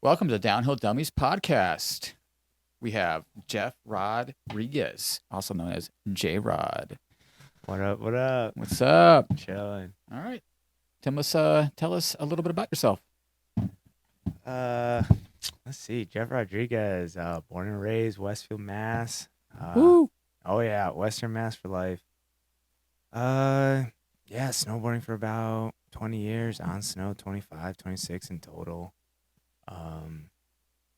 Welcome to Downhill Dummies Podcast. We have Jeff Rodriguez, also known as J-Rod. What up? What up? What's up? Chilling. All right. Tell us a little bit about yourself. Let's see. Jeff Rodriguez, born and raised Westfield, Mass. Woo! Oh yeah, Western Mass for life. Yeah, snowboarding for about 20 years on snow, 25, 26 in total.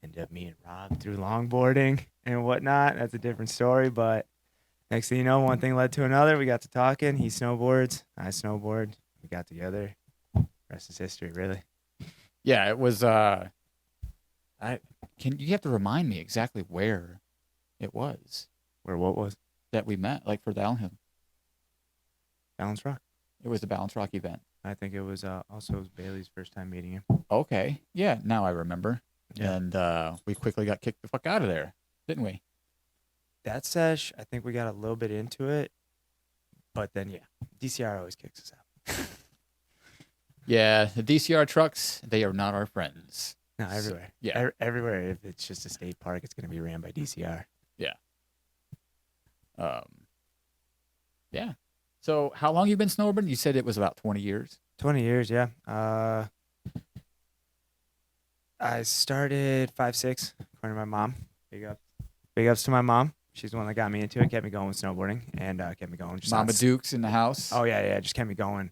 Ended up meeting Rob through longboarding and whatnot. That's a different story, but next thing you know, one thing led to another. We got to talking. He snowboards, I snowboard. We got together. Rest is history, really. Yeah, it was. You have to remind me exactly where it was Where what was? that we met, like for downhill. Balance Rock. It was the Balance Rock event. I think it was also Bailey's first time meeting him. Okay. Yeah, now I remember. Yeah. And we quickly got kicked the fuck out of there, didn't we? That sesh, I think we got a little bit into it, but then yeah, DCR always kicks us out. Yeah, the DCR trucks, they are not our friends. No, everywhere. Yeah. Everywhere. If it's just a state park, it's going to be ran by DCR. Yeah. Yeah. So how long you been snowboarding? You said it was about 20 years. 20 years, yeah. I started 5'6", according to my mom. Big ups to my mom. She's the one that got me into it, kept me going with snowboarding, and kept me going. Just Mama Duke's in the house. Oh, yeah. Just kept me going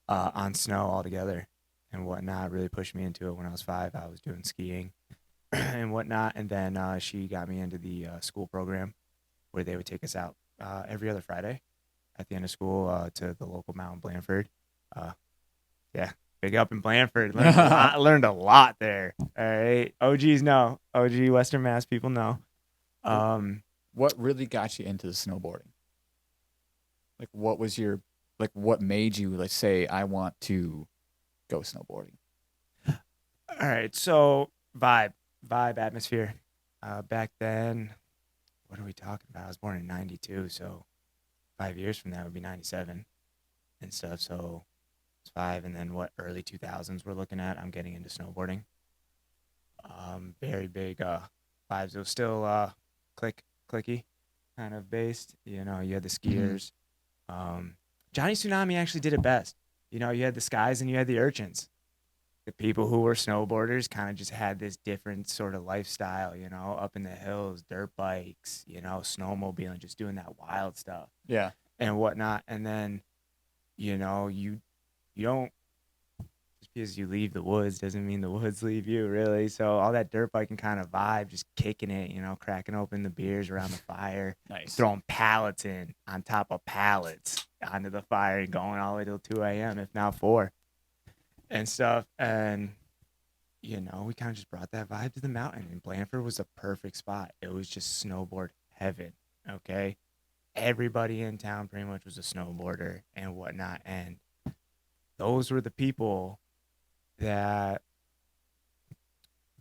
on snow altogether and whatnot. Really pushed me into it when I was 5. I was doing skiing and whatnot. And then she got me into the school program where they would take us out every other Friday at the end of school to the local mountain, Blandford. Yeah, big up in Blandford. Learned a lot there. All right. OGs know. OG Western Mass people know. What really got you into the snowboarding? Like, what made you, let's say, I want to go snowboarding? All right. So vibe atmosphere. Back then, what are we talking about? I was born in 92, so 5 years from that would be 97 and stuff. So it's 5, and then what, early 2000s we're looking at. I'm getting into snowboarding. Very big vibes. It was still clicky kind of based. You know, you had the skiers. Johnny Tsunami actually did it best. You know, you had the skies and you had the urchins. The people who were snowboarders kind of just had this different sort of lifestyle, you know, up in the hills, dirt bikes, you know, snowmobiling, just doing that wild stuff. Yeah. And whatnot. And then, you know, you don't, just because you leave the woods doesn't mean the woods leave you, really. So all that dirt biking kind of vibe, just kicking it, you know, cracking open the beers around the fire. Nice. Throwing pallets in on top of pallets onto the fire and going all the way till 2 a.m., if not 4. And stuff. And, you know, we kind of just brought that vibe to the mountain. And Blandford was a perfect spot. It was just snowboard heaven, okay? Everybody in town pretty much was a snowboarder and whatnot. And those were the people that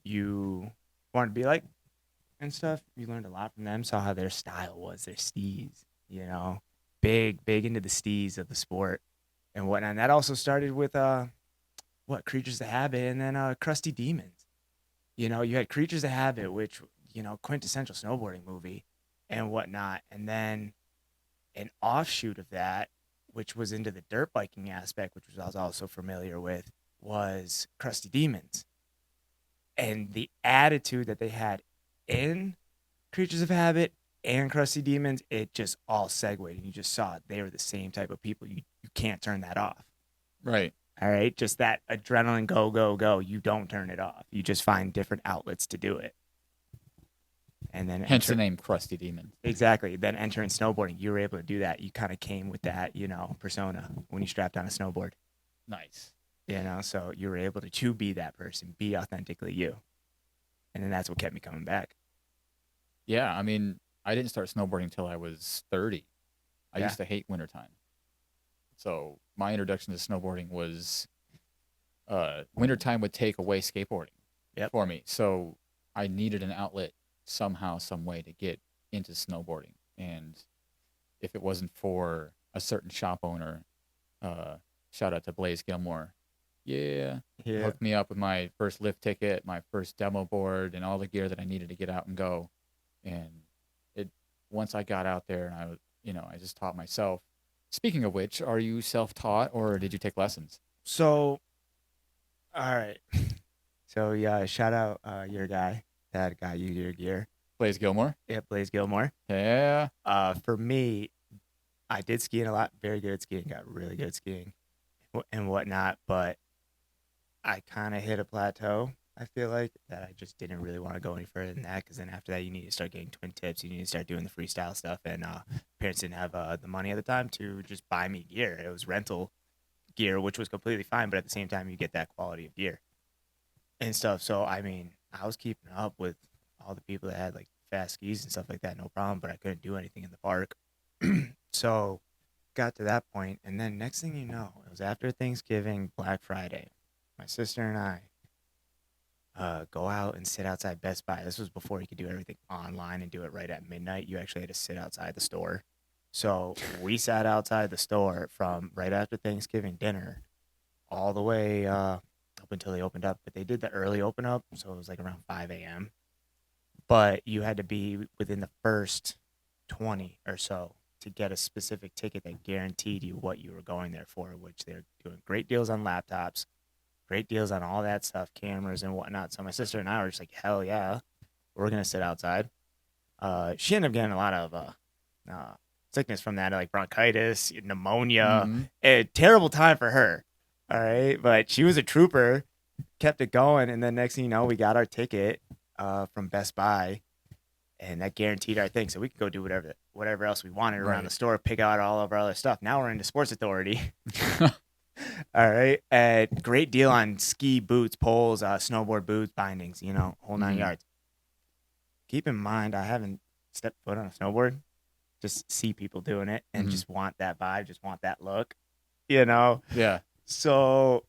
you wanted to be like and stuff. You learned a lot from them, saw how their style was, their steez, you know? Big into the steez of the sport and whatnot. And that also started with Creatures of Habit, and then Crusty Demons. You know, you had Creatures of Habit, which, you know, quintessential snowboarding movie and whatnot. And then an offshoot of that, which was into the dirt biking aspect, which I was also familiar with, was Crusty Demons. And the attitude that they had in Creatures of Habit and Crusty Demons, it just all segued. And you just saw it. They were the same type of people. You can't turn that off. Right. All right, just that adrenaline go. You don't turn it off. You just find different outlets to do it. And then Hence the name Crusty Demon. Exactly. Then entering snowboarding, you were able to do that. You kind of came with that, you know, persona when you strapped on a snowboard. Nice. You know, so you were able to be that person, be authentically you. And then that's what kept me coming back. Yeah, I mean, I didn't start snowboarding until I was 30. I used to hate wintertime. So my introduction to snowboarding was wintertime would take away skateboarding for me. So I needed an outlet somehow, some way to get into snowboarding. And if it wasn't for a certain shop owner, shout out to Blaze Gilmore, Yeah. Yeah. Hooked me up with my first lift ticket, my first demo board, and all the gear that I needed to get out and go. And it once I got out there and I was, I just taught myself. Speaking of which, are you self-taught or did you take lessons? So, all right. So yeah, shout out your guy that got you your gear. Blaze Gilmore? Yeah, Blaze Gilmore. Yeah. For me, I did skiing a lot, very good at skiing, got really good at skiing and whatnot, but I kind of hit a plateau. I feel like that I just didn't really want to go any further than that, because then after that you need to start getting twin tips, you need to start doing the freestyle stuff, and parents didn't have the money at the time to just buy me gear. It was rental gear, which was completely fine, but at the same time you get that quality of gear and stuff. So I mean, I was keeping up with all the people that had like fast skis and stuff like that, no problem, but I couldn't do anything in the park. So got to that point, and then next thing you know, it was after Thanksgiving, Black Friday. My sister and I go out and sit outside Best Buy. This was before you could do everything online and do it right at midnight. You actually had to sit outside the store. So we sat outside the store from right after Thanksgiving dinner all the way up until they opened up. But they did the early open up, so it was like around 5 a.m. But you had to be within the first 20 or so to get a specific ticket that guaranteed you what you were going there for, which they're doing great deals on laptops, great deals on all that stuff, cameras and whatnot. So my sister and I were just like, hell yeah, we're going to sit outside. She ended up getting a lot of sickness from that, like bronchitis, pneumonia. Mm-hmm. A terrible time for her. All right. But she was a trooper, kept it going. And then next thing you know, we got our ticket from Best Buy, and that guaranteed our thing. So we could go do whatever else we wanted around the store, pick out all of our other stuff. Now we're into Sports Authority. All right. Great deal on ski boots, poles, snowboard boots, bindings, whole 9 yards. Keep in mind, I haven't stepped foot on a snowboard. Just see people doing it and just want that vibe, just want that look, Yeah. So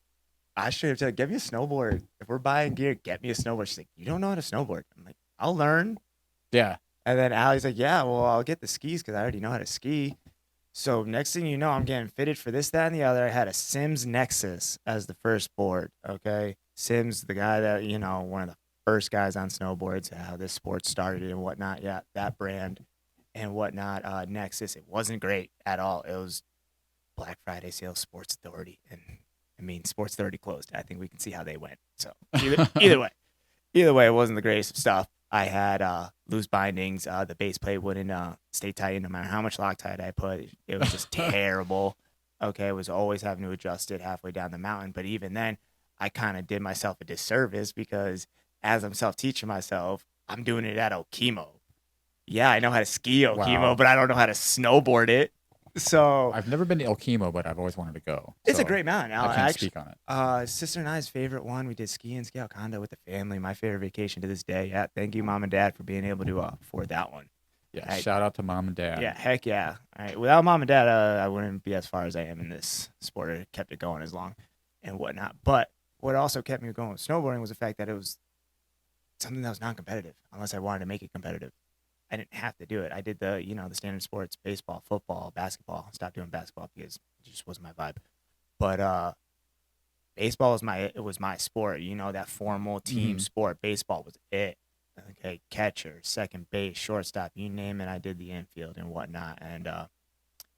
I straight up said, get me a snowboard. If we're buying gear, get me a snowboard. She's like, you don't know how to snowboard. I'm like, I'll learn. Yeah. And then Allie's like, yeah, well, I'll get the skis because I already know how to ski. So next thing you know, I'm getting fitted for this, that, and the other. I had a Sims Nexus as the first board, okay? Sims, the guy that, one of the first guys on snowboards, how this sport started and whatnot. Yeah, that brand and whatnot. Nexus, it wasn't great at all. It was Black Friday sale, Sports Authority. And, I mean, Sports Authority closed. I think we can see how they went. So either way, it wasn't the greatest stuff. I had loose bindings. The base plate wouldn't stay tight no matter how much Loctite I put. It was just terrible. Okay, I was always having to adjust it halfway down the mountain. But even then, I kind of did myself a disservice because as I'm self-teaching myself, I'm doing it at Okemo. Yeah, I know how to ski Okemo, but I don't know how to snowboard it. So I've never been to Okemo, but I've always wanted to go. It's a great mountain. I can't speak on it. Sister and I's favorite one. We did ski and ski out condo with the family. My favorite vacation to this day. Yeah, thank you, Mom and Dad, for being able to afford that one. Yeah, shout out to Mom and Dad. Yeah, heck yeah. All right, without Mom and Dad, I wouldn't be as far as I am in this sport. Or kept it going as long and whatnot. But what also kept me going with snowboarding was the fact that it was something that was non-competitive, unless I wanted to make it competitive. I didn't have to do it. I did the standard sports, baseball, football, basketball. I stopped doing basketball because it just wasn't my vibe. But baseball was my sport. That formal team sport. Baseball was it. Okay, catcher, second base, shortstop, you name it. I did the infield and whatnot, and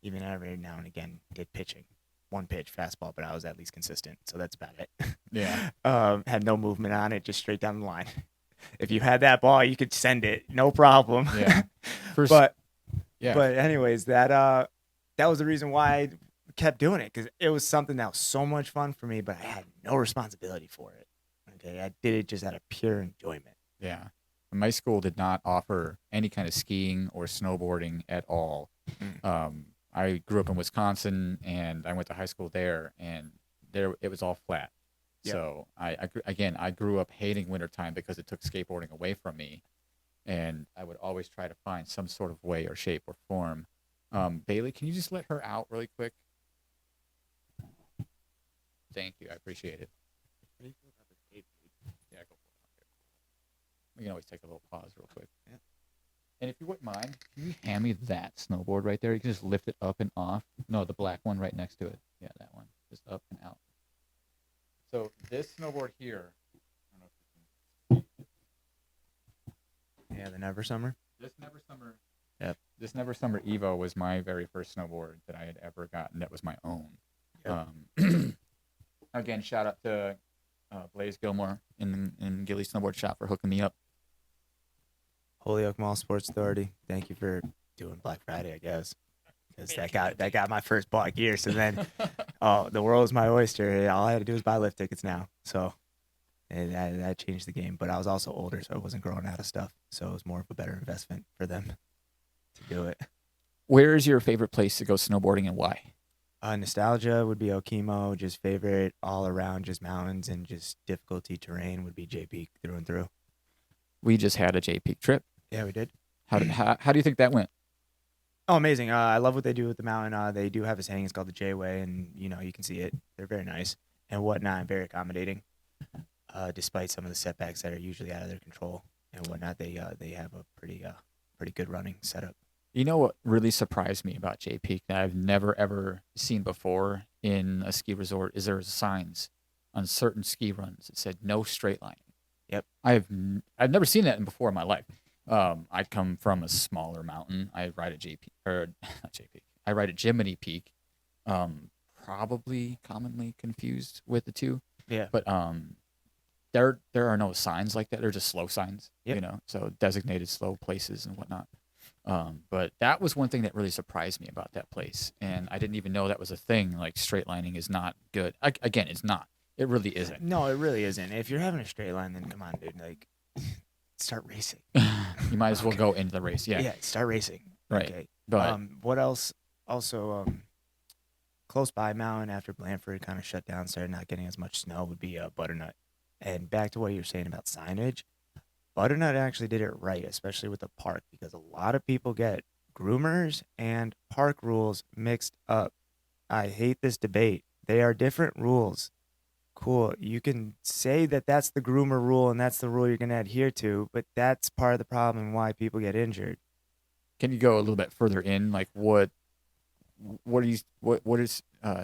even every now and again did pitching. One pitch fastball, but I was at least consistent, so that's about it. Yeah. Had no movement on it, just straight down the line. If you had that ball, you could send it, no problem. Yeah. But anyways, that was the reason why I kept doing it, because it was something that was so much fun for me, but I had no responsibility for it. Okay, I did it just out of pure enjoyment. Yeah. My school did not offer any kind of skiing or snowboarding at all. I grew up in Wisconsin, and I went to high school there, and there it was all flat. Yep. So I grew up hating wintertime because it took skateboarding away from me, and I would always try to find some sort of way or shape or form. Bailey, can you just let her out really quick? Thank you. I appreciate it. Yeah, go for it. We can always take a little pause real quick. Yeah. And if you wouldn't mind, can you hand me that snowboard right there? You can just lift it up and off. No, the black one right next to it. Yeah, that one. Just up and out. This snowboard here. I don't know if you can. Yeah, the Never Summer. This Never Summer. Yep. This Never Summer Evo was my very first snowboard that I had ever gotten. That was my own. Yep. Again, shout out to Blaze Gilmore in Gilly Snowboard Shop for hooking me up. Holyoke Mall Sports Authority. Thank you for doing Black Friday, I guess. Because that got my first bought gear. So then, the world was my oyster. All I had to do was buy lift tickets now. So and that changed the game. But I was also older, so I wasn't growing out of stuff. So it was more of a better investment for them to do it. Where is your favorite place to go snowboarding and why? Nostalgia would be Okemo. Just favorite all around, just mountains and just difficulty terrain would be J Peak through and through. We just had a J Peak trip. Yeah, we did. How do you think that went? Oh, amazing. I love what they do with the mountain. They do have a saying. It's called the J-Way, and, you know, you can see it. They're very nice and whatnot and very accommodating. Despite some of the setbacks that are usually out of their control and whatnot, they have a pretty good running setup. You know what really surprised me about J Peak that I've never, ever seen before in a ski resort is there's signs on certain ski runs that said no straight lining. Yep. I've never seen that before in my life. I come from a smaller mountain. I ride at I ride at Jiminy Peak. Probably commonly confused with the two. Yeah. But there are no signs like that. They're just slow signs. Yep. You know, so designated slow places and whatnot. But that was one thing that really surprised me about that place, and I didn't even know that was a thing. Like straight lining is not good. Again, it's not. It really isn't. No, it really isn't. If you're having a straight line, then come on, dude. Like, start racing. You might as well go into the race. Yeah. Yeah, start racing. Right. Okay. But what else? Also, close by mountain after Blandford kind of shut down, started not getting as much snow would be Butternut. And back to what you were saying about signage, Butternut actually did it right, especially with the park, because a lot of people get groomers and park rules mixed up. I hate this debate. They are different rules. Cool. You can say that that's the groomer rule and that's the rule you're going to adhere to, but that's part of the problem and why people get injured. can you go a little bit further in? Like what is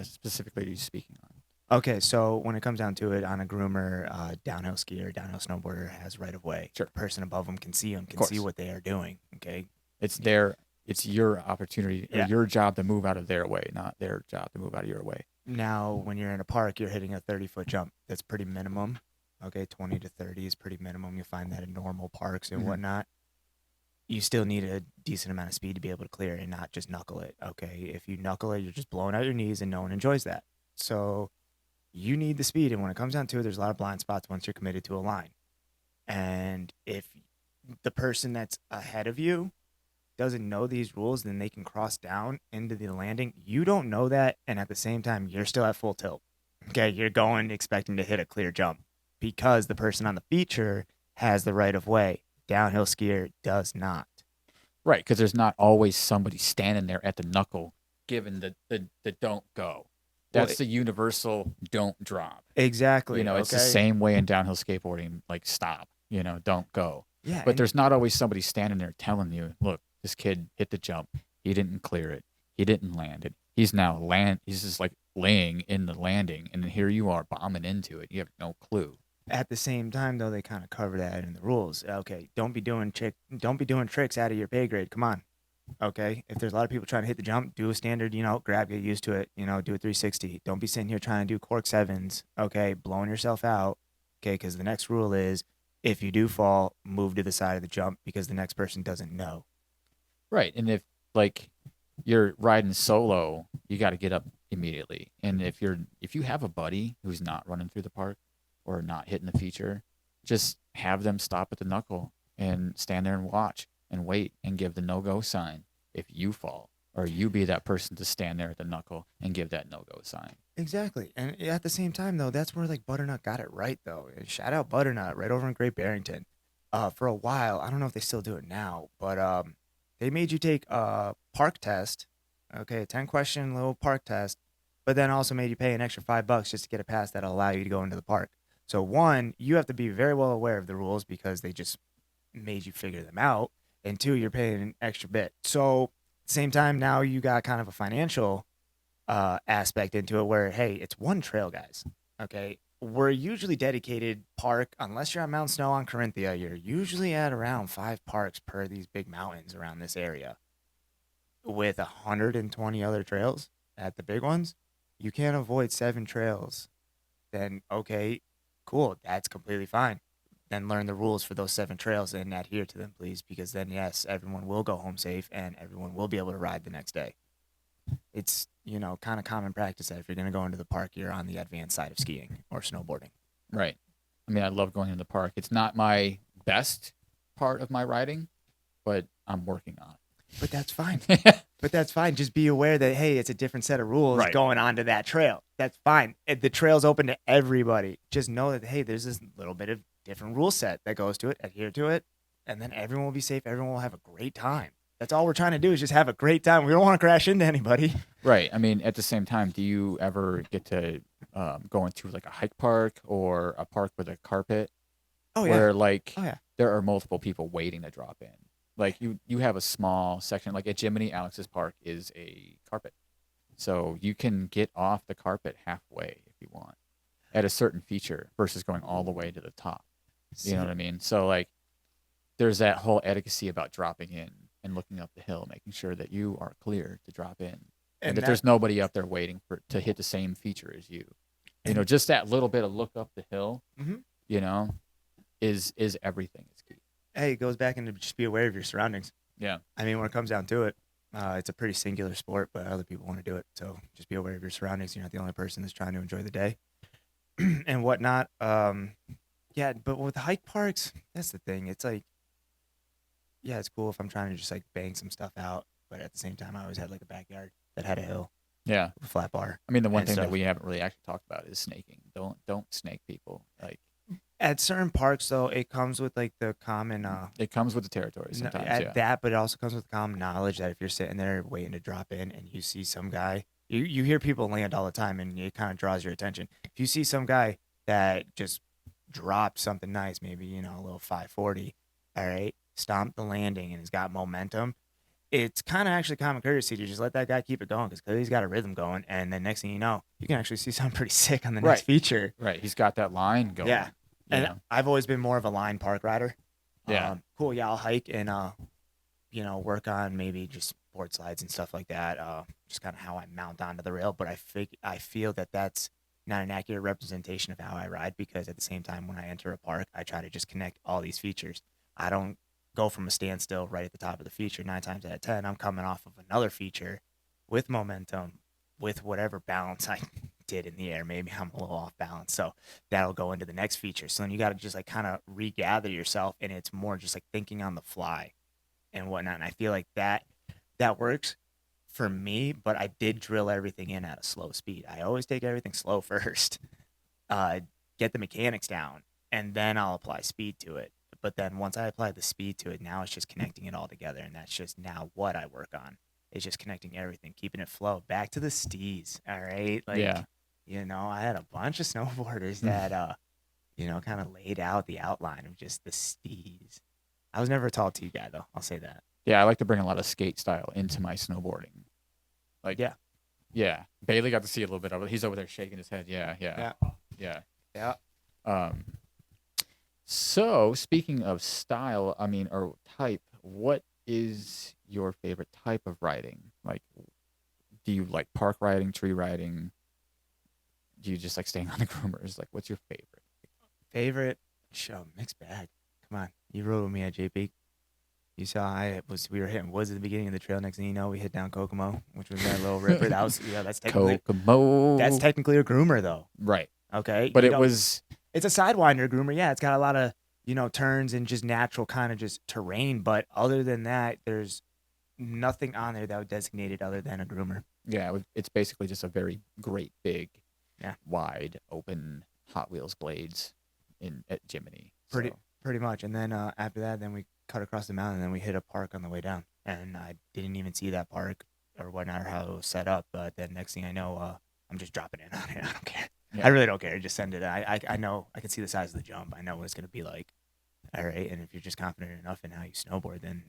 specifically are you speaking on? Okay, so when it comes down to it, on a groomer, downhill skier, downhill snowboarder has right of way. Sure. The person above them can see them, can course. see what they are doing. Okay. It's your opportunity or Yeah. your job to move out of their way, not their job to move out of your way. Now, when you're in a park, you're hitting a 30-foot jump. That's pretty minimum. Okay, 20 to 30 is pretty minimum. You find that in normal parks and Mhm. whatnot. You still need a decent amount of speed to be able to clear it and not just knuckle it. Okay, if you knuckle it, you're just blowing out your knees, and no one enjoys that. So you need the speed, and when it comes down to it, there's a lot of blind spots once you're committed to a line. And if the person that's ahead of you doesn't know these rules, then they can cross down into the landing. You don't know that, and at the same time, you're still at full tilt. Okay, you're going expecting to hit a clear jump because the person on the feature has the right of way. Downhill skier does not. Right, because there's not always somebody standing there at the knuckle giving the don't go. That's the universal don't drop. Exactly. You know, it's the okay? same way in downhill skateboarding, like stop, don't go. Yeah, But there's not always somebody standing there telling you, look, this kid hit the jump. He didn't clear it. He didn't land it. He's just like laying in the landing, and here you are bombing into it. You have no clue. At the same time, though, they kind of cover that in the rules. Okay, don't be doing tricks out of your pay grade. Come on. Okay, if there's a lot of people trying to hit the jump, do a standard, grab, get used to it, do a 360. Don't be sitting here trying to do cork sevens, okay, blowing yourself out, okay, because the next rule is if you do fall, move to the side of the jump because the next person doesn't know. Right, and if like you're riding solo, you got to get up immediately. And if you have a buddy who's not running through the park or not hitting the feature, just have them stop at the knuckle and stand there and watch and wait and give the no-go sign if you fall, or you be that person to stand there at the knuckle and give that no-go sign. Exactly. And at the same time, though, that's where like Butternut got it right, though. And shout out Butternut right over in Great Barrington. For a while, I don't know if they still do it now, but they made you take a park test, okay, a 10-question little park test, but then also made you pay an extra $5 just to get a pass that'll allow you to go into the park. So one, you have to be very well aware of the rules because they just made you figure them out. And two, you're paying an extra bit. So at the same time, now you got kind of a financial aspect into it where, hey, it's one trail, guys. Okay. we're usually dedicated park, unless you're on Mount Snow on Corinthia, you're usually at around 5 parks per these big mountains around this area. With 120 other trails at the big ones, you can't avoid 7 trails. Then, okay, cool, that's completely fine. Then learn the rules for those 7 trails and adhere to them, please, because then, yes, everyone will go home safe and everyone will be able to ride the next day. It's, kind of common practice that if you're going to go into the park, you're on the advanced side of skiing or snowboarding. Right. I mean, I love going in the park. It's not my best part of my riding, but I'm working on But that's fine. it. But that's fine. Just be aware that, hey, it's a different set of rules Right. going onto that trail. That's fine. The trail's open to everybody. Just know that, hey, there's this little bit of different rule set that goes to it. Adhere to it. And then everyone will be safe. Everyone will have a great time. That's all we're trying to do is just have a great time. We don't want to crash into anybody. Right. I mean, at the same time, do you ever get to go into like a hike park or a park with a carpet Oh, yeah. where like Oh, yeah. there are multiple people waiting to drop in? Like you have a small section, like at Jiminy, Alex's park is a carpet. So you can get off the carpet halfway if you want at a certain feature versus going all the way to the top. You know what I mean? So like there's that whole etiquette about dropping in and looking up the hill, making sure that you are clear to drop in. And that there's nobody up there waiting to hit the same feature as you. Just that little bit of look up the hill, is everything. It's key. Hey, it goes back into just be aware of your surroundings. Yeah. I mean, when it comes down to it, it's a pretty singular sport, but other people want to do it. So just be aware of your surroundings. You're not the only person that's trying to enjoy the day and whatnot. Yeah, but with hike parks, that's the thing. It's like, yeah, it's cool if I'm trying to just like bang some stuff out, but at the same time, I always had like a backyard that had a hill, Yeah. a flat bar. I mean, the one and thing that stuff. we haven't really actually talked about is snaking. Don't snake people. Like At certain parks, though, it comes with like the common. it comes with the territory sometimes. Yeah. That, but it also comes with common knowledge that if you're sitting there waiting to drop in and you see some guy, you hear people land all the time, and it kind of draws your attention. If you see some guy that just dropped something nice, maybe a little 540, all right, stomped the landing and has got momentum. It's kind of actually common courtesy to just let that guy keep it going because he's got a rhythm going, and then next thing you know, you can actually see something pretty sick on the next feature. Right. He's got that line going. Yeah. And I've always been more of a line park rider. Yeah. Cool. Yeah, I'll hike and work on maybe just board slides and stuff like that. Just kind of how I mount onto the rail. But I feel that that's not an accurate representation of how I ride because at the same time, when I enter a park, I try to just connect all these features. I don't go from a standstill right at the top of the feature. 9 times out of 10, I'm coming off of another feature with momentum, with whatever balance I did in the air. Maybe I'm a little off balance, so that'll go into the next feature. So then you got to just like kind of regather yourself, and it's more just like thinking on the fly and whatnot. And I feel like that works for me, but I did drill everything in at a slow speed. I always take everything slow first, get the mechanics down, and then I'll apply speed to it. But then once I apply the speed to it, now it's just connecting it all together, and that's just now what I work on. It's just connecting everything, keeping it flow. Back to the steez, all right? Like, Yeah. I had a bunch of snowboarders that, kind of laid out the outline of just the steez. I was never a tall T guy, though. I'll say that. Yeah, I like to bring a lot of skate style into my snowboarding. Like, yeah. Bailey got to see a little bit of it. He's over there shaking his head. Yeah. So, speaking of style, or type, what is your favorite type of riding? Like, do you like park riding, tree riding? Do you just like staying on the groomers? Like, what's your favorite? Favorite show, mixed bag. Come on, you rode with me at JP. You saw we were hitting woods at the beginning of the trail. Next thing you know, we hit down Kokomo, which was that little ripper. That was that's technically Kokomo. That's technically a groomer though. Right. Okay. But it's a sidewinder groomer. Yeah, it's got a lot of turns and just natural kind of just terrain. But other than that, there's nothing on there that would designate it other than a groomer. Yeah, it's basically just a very great big, wide open Hot Wheels blades at Jiminy. Pretty much. And then after that, then we cut across the mountain and then we hit a park on the way down. And I didn't even see that park or whatnot or how it was set up. But then next thing I know, I'm just dropping in on it. I don't care. Yeah. I really don't care. Just send it. I know I can see the size of the jump. I know what it's going to be like. All right. And if you're just confident enough in how you snowboard, then,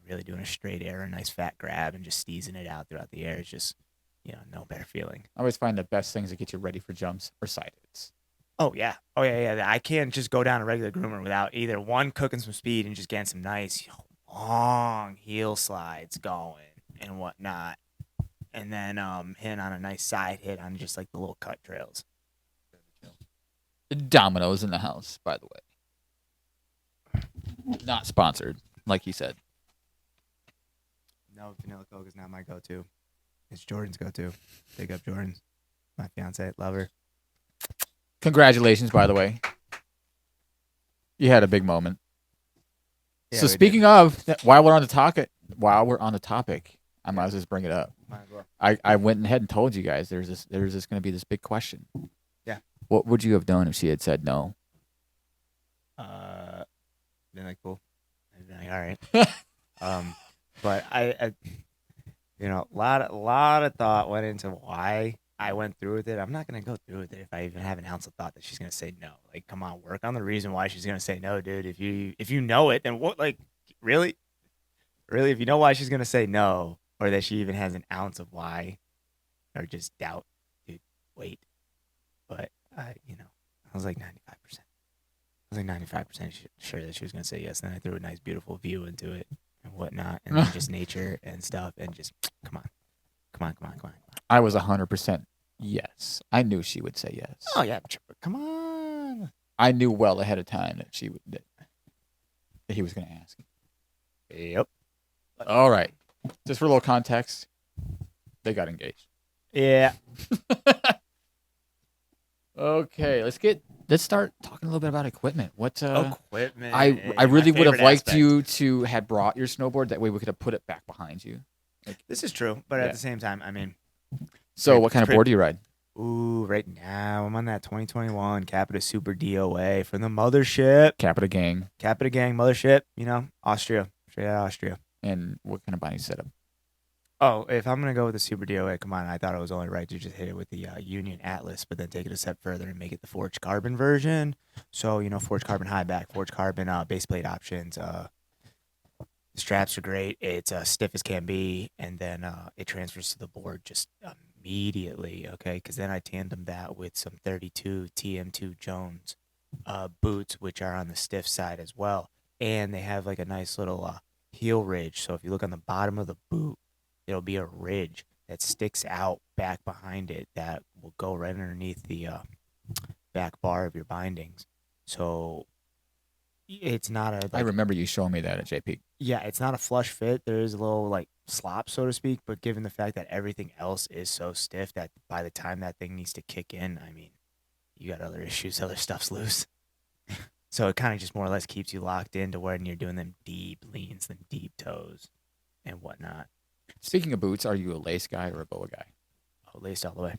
really doing a straight air, a nice fat grab, and just steezing it out throughout the air is just, no better feeling. I always find the best things that get you ready for jumps are side hits. Oh yeah. Oh yeah. I can't just go down a regular groomer without either one cooking some speed and just getting some nice long heel slides going and whatnot, and then hitting on a nice side hit on just like the little cut trails. Domino's in the house, by the way. Not sponsored, like he said. No, vanilla Coke is not my go-to. It's Jordan's go-to. Big up Jordan, my fiance, lover. Congratulations, by the way. You had a big moment. Yeah, so we speaking did. of, while we're on the topic, I might as well just bring it up. Might as well. I went ahead and told you guys there's going to be this big question. Yeah. What would you have done if she had said no? Been like, cool. I'd been like, all right. But I a lot of thought went into why I went through with it. I'm not gonna go through with it if I even have an ounce of thought that she's gonna say no. Like, come on, work on the reason why she's gonna say no, dude. If you know it, then what? Like, really, if you know why she's gonna say no, or that she even has an ounce of why, or just doubt, dude, wait. But I was like 95%. I was like 95% sure that she was gonna say yes. And then I threw a nice, beautiful view into it and whatnot, and then just nature and stuff, and just come on. I was 100% yes. I knew she would say yes. Oh yeah, come on. I knew well ahead of time that that he was going to ask. Yep. All right. Just for a little context, they got engaged. Yeah. Okay, let's start talking a little bit about equipment. Equipment? I really would have liked aspect. you to had brought your snowboard. That way we could have put it back behind you. This is true, but at the same time, I mean. So what kind of board do you ride? Ooh, right now I'm on that 2021 Capita Super DOA from the mothership. Capita Gang. Mothership. Austria, straight out of Austria. And what kind of binding setup? Oh, if I'm gonna go with the Super DOA, come on! I thought it was only right to just hit it with the Union Atlas, but then take it a step further and make it the forged carbon version. So forged carbon high back, forged carbon base plate options. The straps are great. It's stiff as can be, and then it transfers to the board just immediately. Okay, because then I tandem that with some 32 TM2 Jones boots, which are on the stiff side as well, and they have like a nice little heel ridge. So if you look on the bottom of the boot, it'll be a ridge that sticks out back behind it that will go right underneath the back bar of your bindings. So it's not a. I remember you showing me that at JP. Yeah, it's not a flush fit. There is a little like slop, so to speak. But given the fact that everything else is so stiff that by the time that thing needs to kick in, I mean, you got other issues, other stuff's loose. So it kind of just more or less keeps you locked into when you're doing them deep leans, them deep toes, and whatnot. Speaking of boots, are you a lace guy or a boa guy? Oh, laced all the way.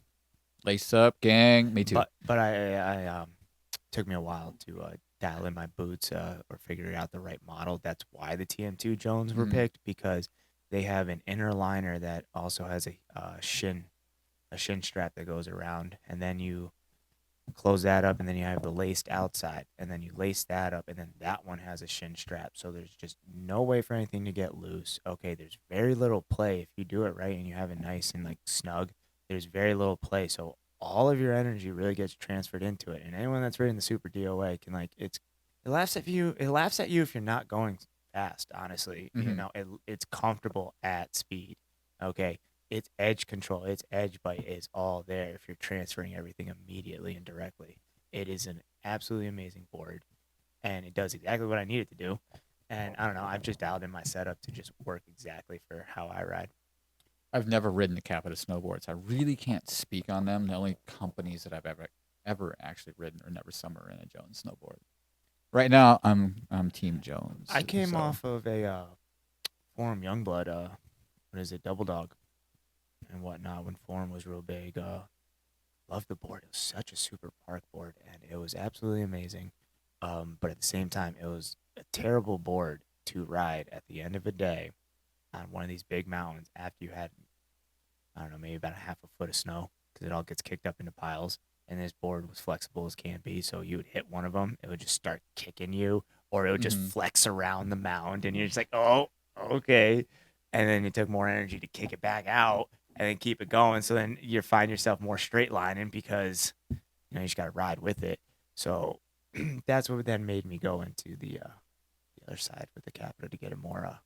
Lace up, gang. Me too. But I took me a while to dial in my boots or figure out the right model. That's why the TM2 Jones were picked, because they have an inner liner that also has a shin strap that goes around, and then you close that up, and then you have the laced outside, and then you lace that up, and then that one has a shin strap. So there's just no way for anything to get loose. Okay, there's very little play if you do it right and you have it nice and like snug. There's very little play, so all of your energy really gets transferred into it. And anyone that's riding the Super DOA can it laughs at you. It laughs at you if you're not going fast. Honestly, it's comfortable at speed. Okay. Its edge control, its edge bite is all there if you're transferring everything immediately and directly. It is an absolutely amazing board, and it does exactly what I need it to do. And I don't know, I've just dialed in my setup to just work exactly for how I ride. I've never ridden the Capita snowboards. I really can't speak on them. The only companies that I've ever actually ridden are Never Summer and a Jones snowboard. Right now, I'm Team Jones. I came off of a Forum Youngblood, what is it, Double Dog and whatnot, when Forum was real big. Loved the board. It was such a super park board, and it was absolutely amazing. But at the same time, it was a terrible board to ride at the end of a day on one of these big mountains after you had, I don't know, maybe about a half a foot of snow, because it all gets kicked up into piles. And this board was flexible as can be, so you would hit one of them, it would just start kicking you, or it would just flex around the mound, and you're just like, oh, okay. And then it took more energy to kick it back out and then keep it going. So then you find yourself more straight lining because you just got to ride with it. So that's what then made me go into the other side with the Capita to get it more kind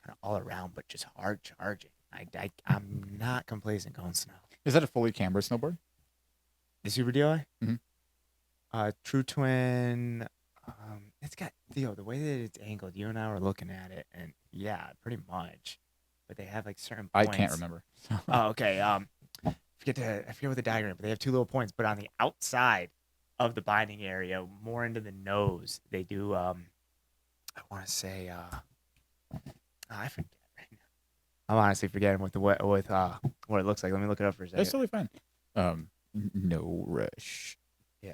of all around, but just hard charging. I'm not complacent going snow. Is that a fully cambered snowboard? The Super DOI? Mhm. True Twin. It's got Theo. The way that it's angled, you and I were looking at it, and yeah, pretty much. But they have like certain I points. can't remember. Oh, okay. I forget what the diagram, but they have two little points. But on the outside of the binding area, more into the nose, they do. I want to say. I forget right now. I'm honestly forgetting what what it looks like. Let me look it up for a second. That's totally fine. No rush. Yeah.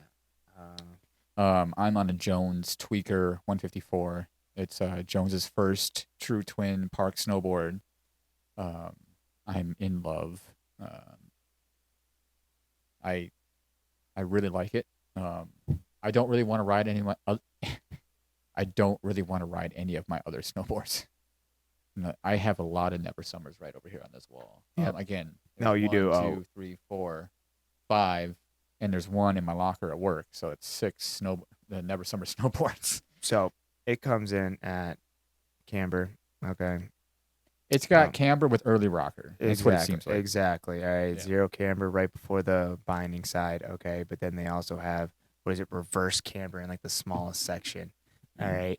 I'm on a Jones Tweaker 154. It's Jones's first true twin park snowboard. I'm in love. I really like it. I don't really want to ride any I don't really want to ride any of my other snowboards. No, I have a lot of Never Summers right over here on this wall. Yeah. Again. No, you do. 1, 2, 3, 4, 5, and there's one in my locker at work, so it's 6 the Never Summer snowboards. So it comes in at camber. Okay. It's got camber with early rocker. That's what it seems like. Exactly. All right. Yeah. 0 camber right before the binding side. Okay. But then they also have, reverse camber in like the smallest section. All right.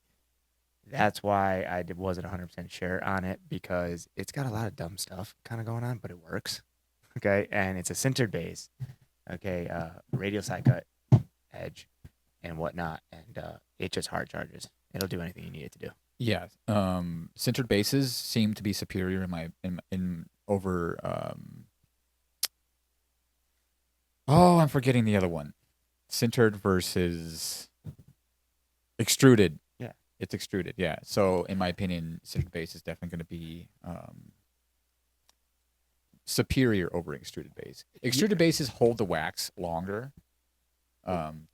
That's why I wasn't 100% sure on it, because it's got a lot of dumb stuff kind of going on, but it works. Okay. And it's a sintered base. Okay. Radial side cut edge and whatnot. And it just hard charges. It'll do anything you need it to do. Yeah. Sintered bases seem to be superior over I'm forgetting the other one. Sintered versus extruded. Yeah. It's extruded, yeah. So in my opinion, sintered base is definitely going to be superior over extruded base. Extruded bases hold the wax longer.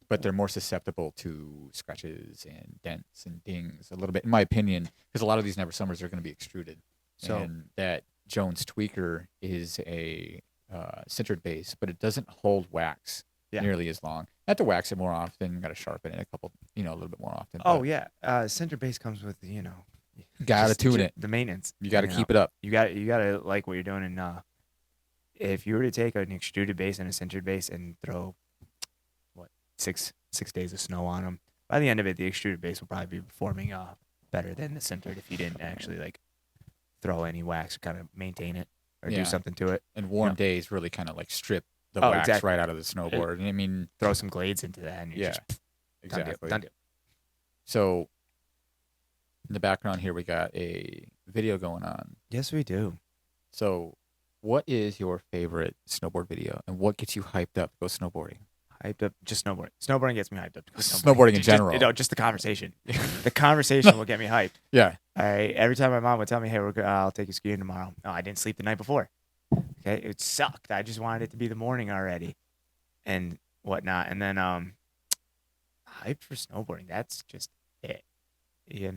But they're more susceptible to scratches and dents and dings a little bit, in my opinion, because a lot of these Never Summers are going to be extruded. So, and that Jones Tweaker is a sintered base, but it doesn't hold wax nearly as long. You have to wax it more often. You got to sharpen it a little bit more often. Oh, yeah. Sintered base comes with, got to tune it. The maintenance. You got to keep it up. You got to like what you're doing. And if you were to take an extruded base and a sintered base and throw 6 days of snow on them, by the end of it, the extruded base will probably be performing better than the sintered if you didn't actually like throw any wax or kind of maintain it or do something to it. And warm days really kind of like strip the wax right out of the snowboard. And I mean, throw some glades into that, and you're just exactly done deal. So in the background here, we got a video going on. Yes, we do. So, what is your favorite snowboard video, and what gets you hyped up to go snowboarding? Hyped up, just snowboarding. Snowboarding gets me hyped up. Snowboarding in general. Just the conversation. The conversation will get me hyped. Yeah. Every time my mom would tell me, "Hey, I'll take you skiing tomorrow." No, I didn't sleep the night before. Okay, it sucked. I just wanted it to be the morning already, and whatnot. And then hyped for snowboarding. That's just it. The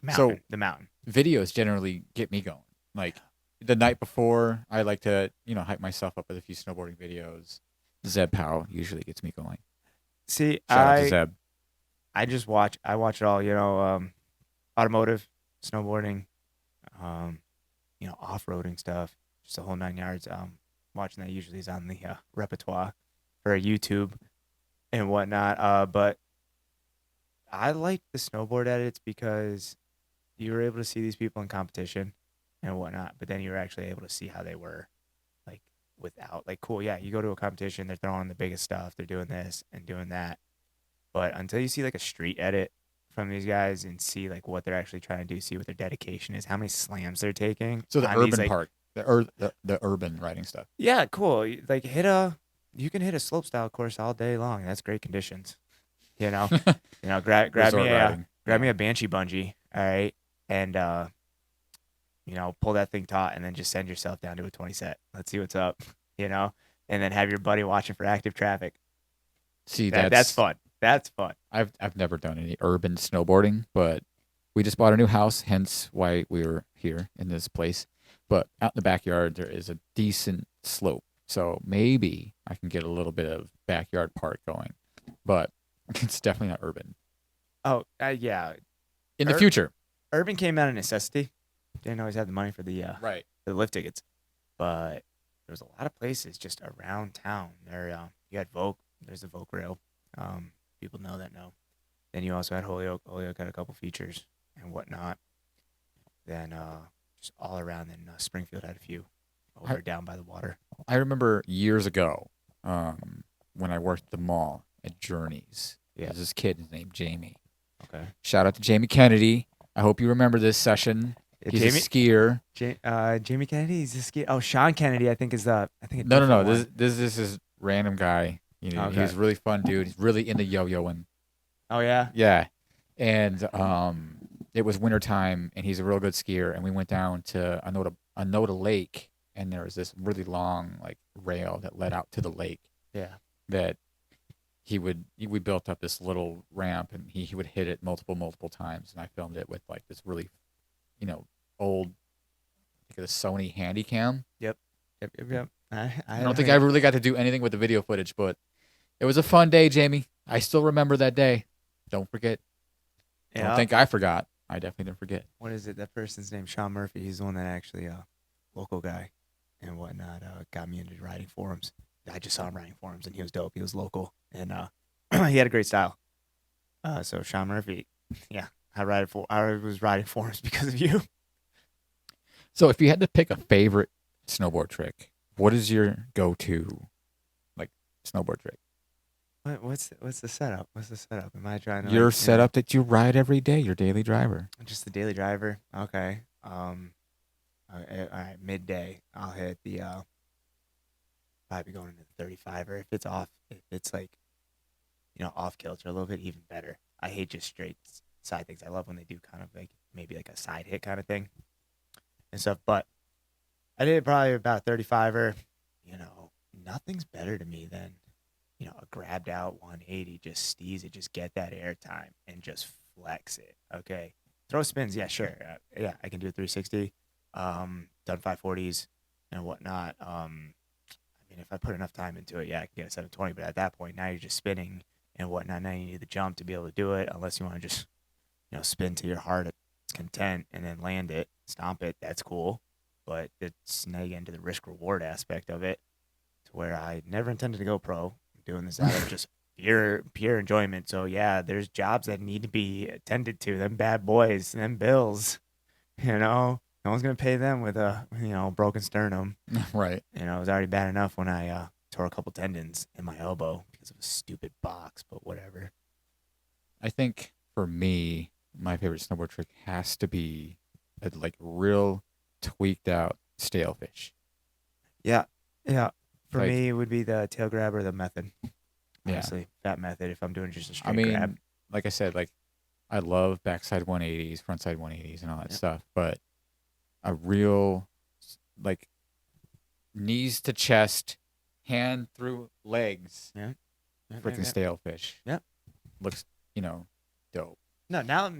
mountain. The mountain. Videos generally get me going. Like the night before, I like to hype myself up with a few snowboarding videos. Zeb Powell usually gets me going. See, Shout out to Zeb. I just watch. I watch it all. Automotive, snowboarding, off-roading stuff, just the whole 9 yards. Watching that usually is on the repertoire for YouTube and whatnot. But I like the snowboard edits because you were able to see these people in competition and whatnot, but then you were actually able to see how they were without, cool, yeah, you go to a competition, they're throwing the biggest stuff, they're doing this and doing that, but until you see a street edit from these guys and see what they're actually trying to do, see what their dedication is, how many slams they're taking. So the urban part, the urban riding stuff. Yeah, cool. You can hit a slope style course all day long. That's great conditions. Grab me a Banshee bungee, all right, and pull that thing taut and then just send yourself down to a 20 set. Let's see what's up, and then have your buddy watching for active traffic. See, that's fun. That's fun. I've never done any urban snowboarding, but we just bought a new house, hence why we were here in this place. But out in the backyard, there is a decent slope So maybe I can get a little bit of backyard park going, but it's definitely not urban. Oh, yeah. In the future. Urban came out of necessity. Didn't always have the money for the Right. lift tickets, but there's a lot of places just around town. You had Vogue. There's the Vogue Rail. People know that now. Then you also had Holyoke. Holyoke had a couple features and whatnot. Then just all around. Then Springfield had a few over down by the water. I remember years ago when I worked at the mall at Journeys. Yeah. There's this kid named Jamie. Okay. Shout out to Jamie Kennedy. I hope you remember this session. He's a skier. Jamie Kennedy. He's a skier. Oh, Sean Kennedy. I think is the. I think. No. This is random guy. You know, okay. He's a really fun dude. He's really into yo-yoing. Oh yeah. Yeah, and it was wintertime, and he's a real good skier. And we went down to Anota Lake, and there was this really long like rail that led out to the lake. Yeah. That we built up this little ramp, and he would hit it multiple times, and I filmed it with like this really, old, like a Sony Handycam. Yep. I don't think I really got to do anything with the video footage, but it was a fun day, Jamie. I still remember that day. Don't forget. Yeah. Don't think I forgot. I definitely didn't forget. What is it? That person's name, Sean Murphy. He's the one that actually, local guy and whatnot, got me into riding forums. I just saw him riding forums, and he was dope. He was local, and he had a great style. So Sean Murphy, yeah, I was riding forums because of you. So if you had to pick a favorite snowboard trick, what is your go-to, like, snowboard trick? What's the setup? What's the setup? Am I trying to your setup that you ride every day? Your daily driver? Just the daily driver. Okay. All right. Midday, I'll hit the. Probably going into the 35er. If it's off, if it's like, off kilter a little bit, even better. I hate just straight side things. I love when they do kind of like maybe like a side hit kind of thing and stuff. But I did probably about 35er. Nothing's better to me than, a grabbed out 180. Just steez it, just get that air time and just flex it. Okay. Throw spins. Yeah, sure. Yeah, I can do a 360. Done 540s and whatnot. If I put enough time into it, yeah, I can get a 720. But at that point, now you're just spinning and whatnot. Now you need the jump to be able to do it, unless you want to just, spin to your heart's content and then land it, stomp it. That's cool. But it's now you get into the risk reward aspect of it, to where I never intended to go pro. I'm doing this out of just pure enjoyment. So yeah, there's jobs that need to be attended to. Them bad boys, them bills, No one's going to pay them with a, broken sternum. Right. It was already bad enough when I tore a couple tendons in my elbow because of a stupid box, but whatever. I think for me, my favorite snowboard trick has to be a real tweaked out stale fish. Yeah. Yeah. For me, it would be the tail grab or the method. Honestly, yeah. That method if I'm doing just a straight grab. Like I said, I love backside 180s, frontside 180s, and all that stuff, but a real, knees to chest, hand through legs, freaking stale fish. Yeah. Looks, dope. No, now,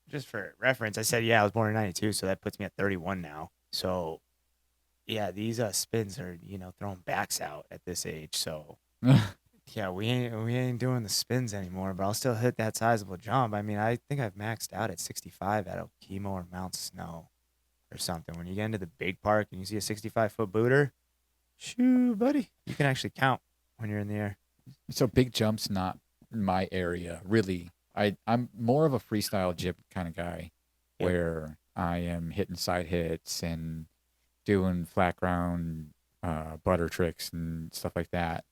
just for reference, I said, I was born in 92, so that puts me at 31 now. So, yeah, these spins are, throwing backs out at this age. So, yeah, we ain't doing the spins anymore, but I'll still hit that sizable jump. I think I've maxed out at 65 at Okemo or Mount Snow or something. When you get into the big park and you see a 65-foot booter, shoo, buddy, you can actually count when you're in the air. So big jumps, not my area, really. I'm more of a freestyle jib kind of guy, where I am hitting side hits and doing flat ground butter tricks and stuff like that.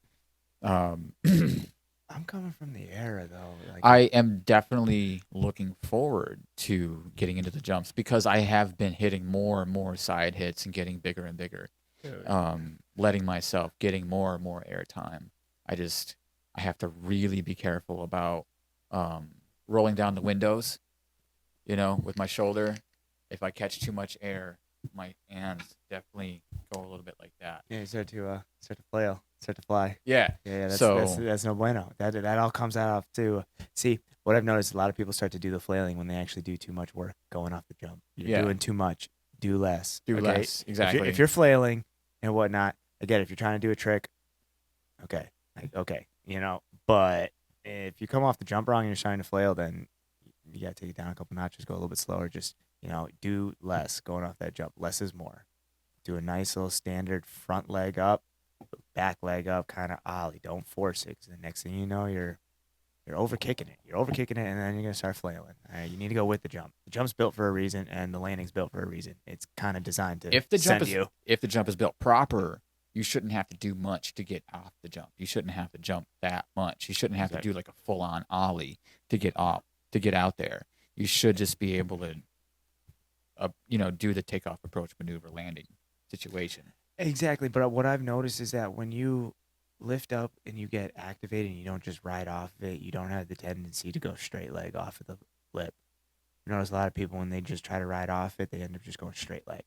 I'm coming from the AERA, though. I am definitely looking forward to getting into the jumps because I have been hitting more and more side hits and getting bigger and bigger. Letting myself getting more and more air time. I have to really be careful about rolling down the windows, with my shoulder. If I catch too much air, my hands definitely go a little bit like that. Yeah, you start to flail, start to fly. Yeah. Yeah. That's no bueno. That all comes out of too. See, what I've noticed, a lot of people start to do the flailing when they actually do too much work going off the jump. You're doing too much. Do less. Do less. Exactly. If you're flailing and whatnot, I get it. If you're trying to do a trick, okay, okay, But if you come off the jump wrong and you're trying to flail, then you gotta take it down a couple notches, go a little bit slower. Just do less going off that jump. Less is more. Do a nice little standard front leg up, back leg up, kind of ollie. Don't force it, because the next thing you know, you're over kicking it. You're over kicking it, and then you're gonna start flailing. All right, you need to go with the jump. The jump's built for a reason, and the landing's built for a reason. It's kind of designed to If the jump send you. if the jump is built proper, you shouldn't have to do much to get off the jump. You shouldn't have to jump that much. You shouldn't have to do like a full-on ollie to get out there. You should just be able to, do the takeoff approach maneuver landing situation. Exactly, but what I've noticed is that when you lift up and you get activated and you don't just ride off of it, you don't have the tendency to go straight leg off of the lip. You notice a lot of people, when they just try to ride off it, they end up just going straight leg.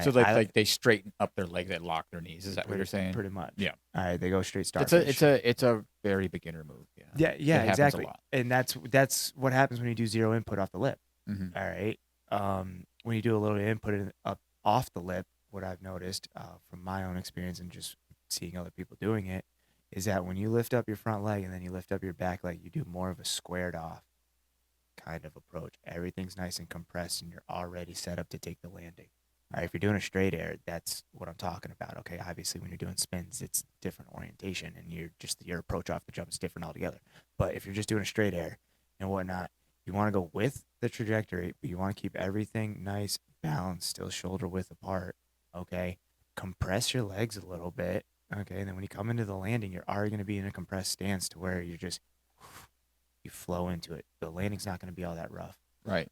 So like they straighten up their leg, they lock their knees. Is that what you're saying? Pretty much. Yeah. All right, they go straight starfish. It's a very beginner move. Yeah. Yeah, It happens exactly. a lot. And that's what happens when you do zero input off the lip. Mm-hmm. All right. When you do a little input up off the lip, what I've noticed from my own experience and just seeing other people doing it is that when you lift up your front leg and then you lift up your back leg, you do more of a squared off kind of approach. Everything's nice and compressed, and you're already set up to take the landing. All right, if you're doing a straight air, that's what I'm talking about. Okay, obviously when you're doing spins, it's different orientation, and your approach off the jump is different altogether. But if you're just doing a straight air and whatnot, you want to go with the trajectory, but you want to keep everything nice, balanced, still shoulder width apart. Okay, compress your legs a little bit. Okay, and then when you come into the landing, you're already going to be in a compressed stance to where you flow into it. The landing's not going to be all that rough. Right.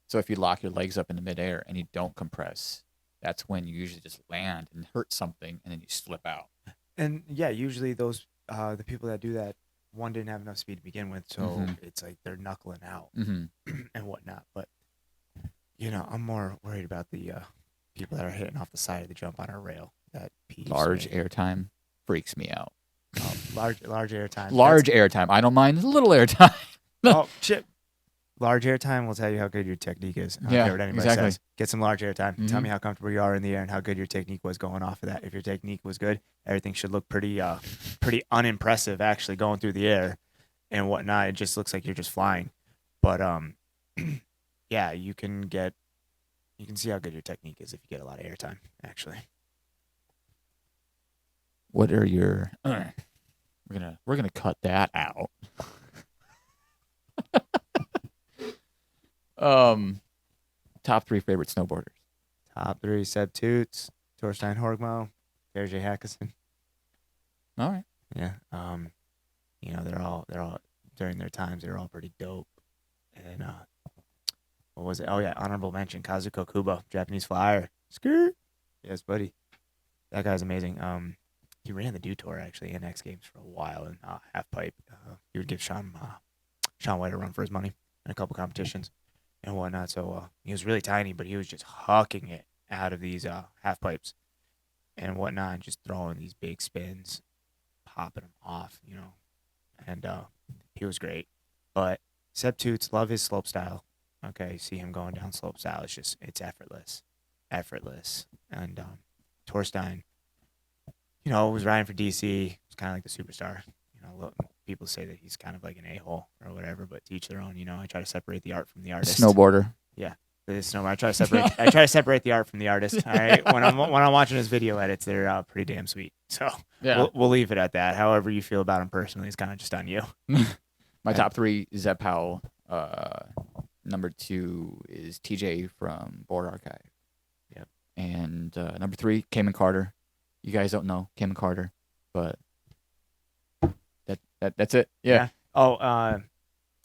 So if you lock your legs up in the midair and you don't compress, that's when you usually just land and hurt something, and then you slip out. And yeah, usually those the people that do that, one, didn't have enough speed to begin with, so it's like they're knuckling out and whatnot. But I'm more worried about the people that are hitting off the side of the jump on a rail. That large airtime freaks me out. Large airtime. Large airtime. I don't mind little airtime. Oh shit. Large airtime will tell you how good your technique is. I don't care what anybody says. Get some large airtime. Tell me how comfortable you are in the air and how good your technique was going off of that. If your technique was good, everything should look pretty unimpressive actually going through the air and whatnot. It just looks like you're just flying. But yeah, you can see how good your technique is if you get a lot of airtime, actually. What are your we're gonna cut that out. Top 3 favorite snowboarders. Top 3: Seb Toots, Torstein Horgmo, Terje Hakkason. All right. Yeah. They're all during their times they're all pretty dope. And what was it? Oh yeah, honorable mention, Kazuko Kubo, Japanese flyer. Skirt. Yes, buddy. That guy's amazing. He ran the Dew Tour actually in X Games for a while in half pipe. He would give Sean White a run for his money in a couple competitions and whatnot. So he was really tiny, but he was just hucking it out of these half pipes and whatnot, and just throwing these big spins, popping them off, and he was great. But Seb Toots, love his slope style. Okay, you see him going down slope style. It's effortless. And Torstein, was riding for DC. He's kind of like the superstar. People say that he's kind of like an a-hole or whatever, but to each their own. I try to separate the art from the artist. Snowboarder. Yeah, snowboard. I try to separate the art from the artist. All right, when I'm watching his video edits, they're pretty damn sweet. So yeah, we'll leave it at that. However you feel about him personally is kind of just on you. My top 3 is Zeb Powell. Number 2 is TJ from Board Archive. Yep. And number 3, Cayman Carter. You guys don't know Cayman Carter, but that's it. Yeah. Oh,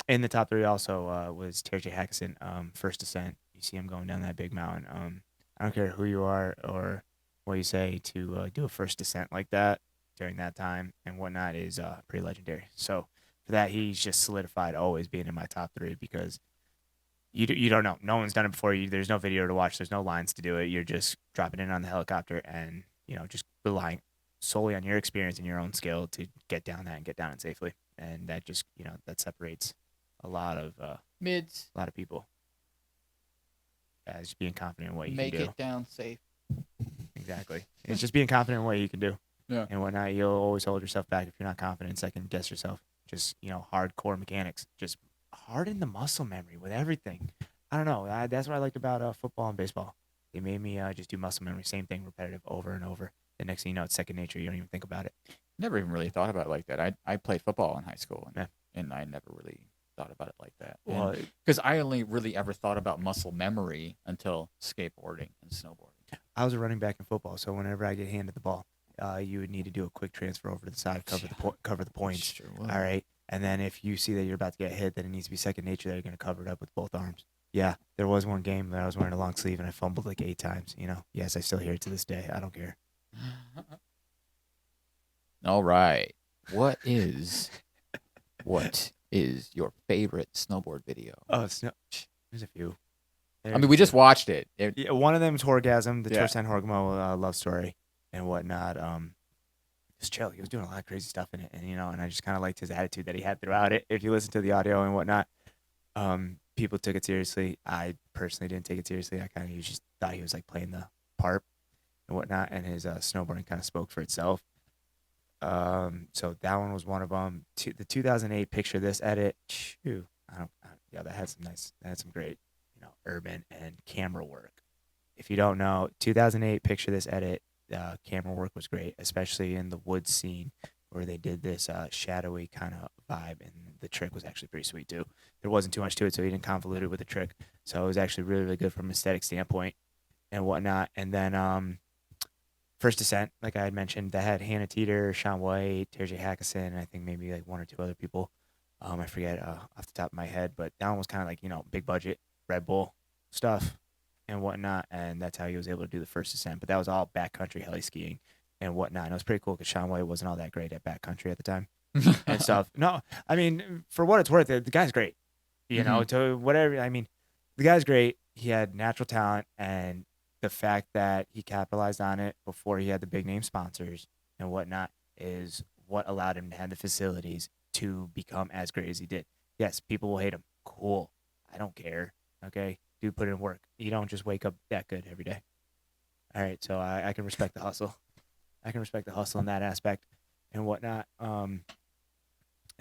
in the top 3 also was Terje Hakkason, First Descent. You see him going down that big mountain. I don't care who you are or what you say, to do a first descent like that during that time and whatnot is pretty legendary. So for that, he's just solidified always being in my top 3 because you don't know. No one's done it before you. There's no video to watch. There's no lines to do it. You're just dropping in on the helicopter and, just relying solely on your experience and your own skill to get down that and get down it safely. And that just, that separates a lot of mids, a lot of people as being confident in what you make can do. it down safe. Exactly. It's just being confident in what you can do. Yeah. And whatnot. You'll always hold yourself back if you're not confident. Second guess yourself. Just, hardcore mechanics. Just harden the muscle memory with everything. I don't know. That's what I liked about football and baseball. They made me just do muscle memory. Same thing, repetitive, over and over. The next thing you know, it's second nature. You don't even think about it. Never even really thought about it like that. I played football in high school, and I never really thought about it like that. Well, because I only really ever thought about muscle memory until skateboarding and snowboarding. I was a running back in football, so whenever I get handed the ball, you would need to do a quick transfer over to the side, cover the points. Sure All right, and then if you see that you're about to get hit, then it needs to be second nature that you're going to cover it up with both arms. Yeah, there was one game that I was wearing a long sleeve and I fumbled like 8 times. Yes, I still hear it to this day. I don't care. All right, what is your favorite snowboard video? Oh, there's a few. I mean, we just watched it. Yeah, one of them is Horgasm, the Yeah. Torstein Horgmo love story and whatnot. Just chill. He was doing a lot of crazy stuff in it, and and I just kind of liked his attitude that he had throughout it. If you listen to the audio and whatnot, people took it seriously. I personally didn't take it seriously. I kind of just thought he was like playing the part and whatnot, and his snowboarding kind of spoke for itself. So that one was one of them. The 2008 Picture This edit. Phew, that had some great, urban and camera work. If you don't know, 2008 Picture This edit, camera work was great, especially in the woods scene where they did this shadowy kind of vibe, and the trick was actually pretty sweet too. There wasn't too much to it, so he didn't convolute it with the trick. So it was actually really, really good from an aesthetic standpoint and whatnot. And then First Descent, like I had mentioned, that had Hannah Teeter, Sean White, Terje Hackison, and I think maybe like 1 or 2 other people. I forget off the top of my head, but that one was kind of like, big budget Red Bull stuff and whatnot, and that's how he was able to do the First Descent. But that was all backcountry heli skiing and whatnot. And it was pretty cool because Sean White wasn't all that great at backcountry at the time and stuff. No, I mean, for what it's worth, the guy's great. To whatever. I mean, the guy's great. He had natural talent, and the fact that he capitalized on it before he had the big name sponsors and whatnot is what allowed him to have the facilities to become as great as he did. Yes, people will hate him. Cool. I don't care. Okay? Dude, put in work. You don't just wake up that good every day. All right, so I can respect the hustle. I can respect the hustle in that aspect and whatnot. And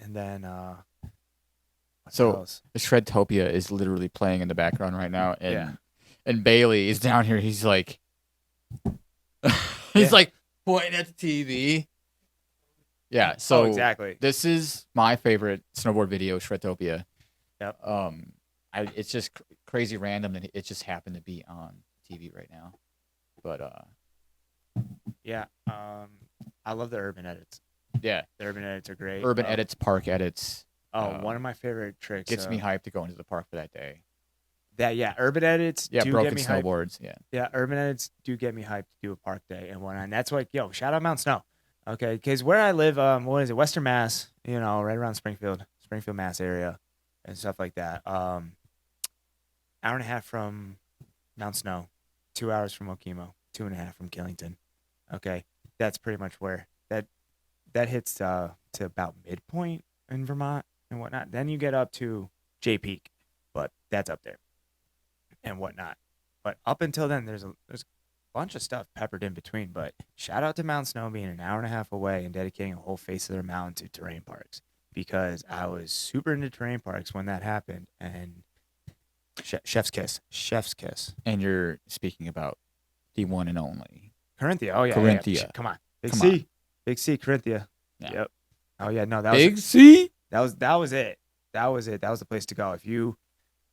then So else? Shredtopia is literally playing in the background right now, and Bailey is down here. He's like, like pointing at the TV. Yeah. So exactly. This is my favorite snowboard video, Shredtopia. Yep. It's just crazy random that it just happened to be on TV right now, but yeah. I love the urban edits. Yeah, the urban edits are great. Urban edits, park edits. One of my favorite tricks gets me hyped to go into the park for that day. Urban edits do broken get me snowboards. Hyped. Yeah, urban edits do get me hyped to do a park day and whatnot. And that's like, shout out Mount Snow. Okay, because where I live, what is it, Western Mass, right around Springfield, Mass area and stuff like that. Hour and a half from Mount Snow, 2 hours from Okemo, 2.5 from Killington. Okay, that's pretty much where that hits to about midpoint in Vermont and whatnot. Then you get up to Jay Peak, but that's up there and whatnot. But up until then, there's a bunch of stuff peppered in between. But shout out to Mount Snow being an hour and a half away and dedicating a whole face of their mountain to terrain parks, because I was super into terrain parks when that happened. And chef's kiss. And you're speaking about the one and only Corinthia. Oh yeah, Corinthia. Yeah. Come on, Big C, Corinthia. Yeah. Yep. Oh yeah, no, that Big was C. That was it. That was it. That was the place to go.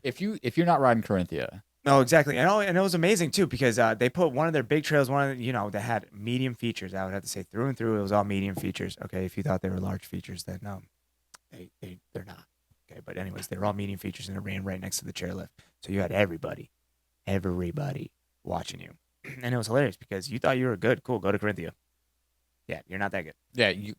If you're not riding Corinthia. No, exactly. And it was amazing too, because they put one of their big trails, that had medium features. I would have to say through and through, it was all medium features. Okay, if you thought they were large features, then they're not. Okay, but anyways, they were all medium features, and it ran right next to the chairlift. So you had everybody watching you, and it was hilarious because you thought you were good. Cool, go to Corinthia. Yeah, you're not that good. Yeah, You're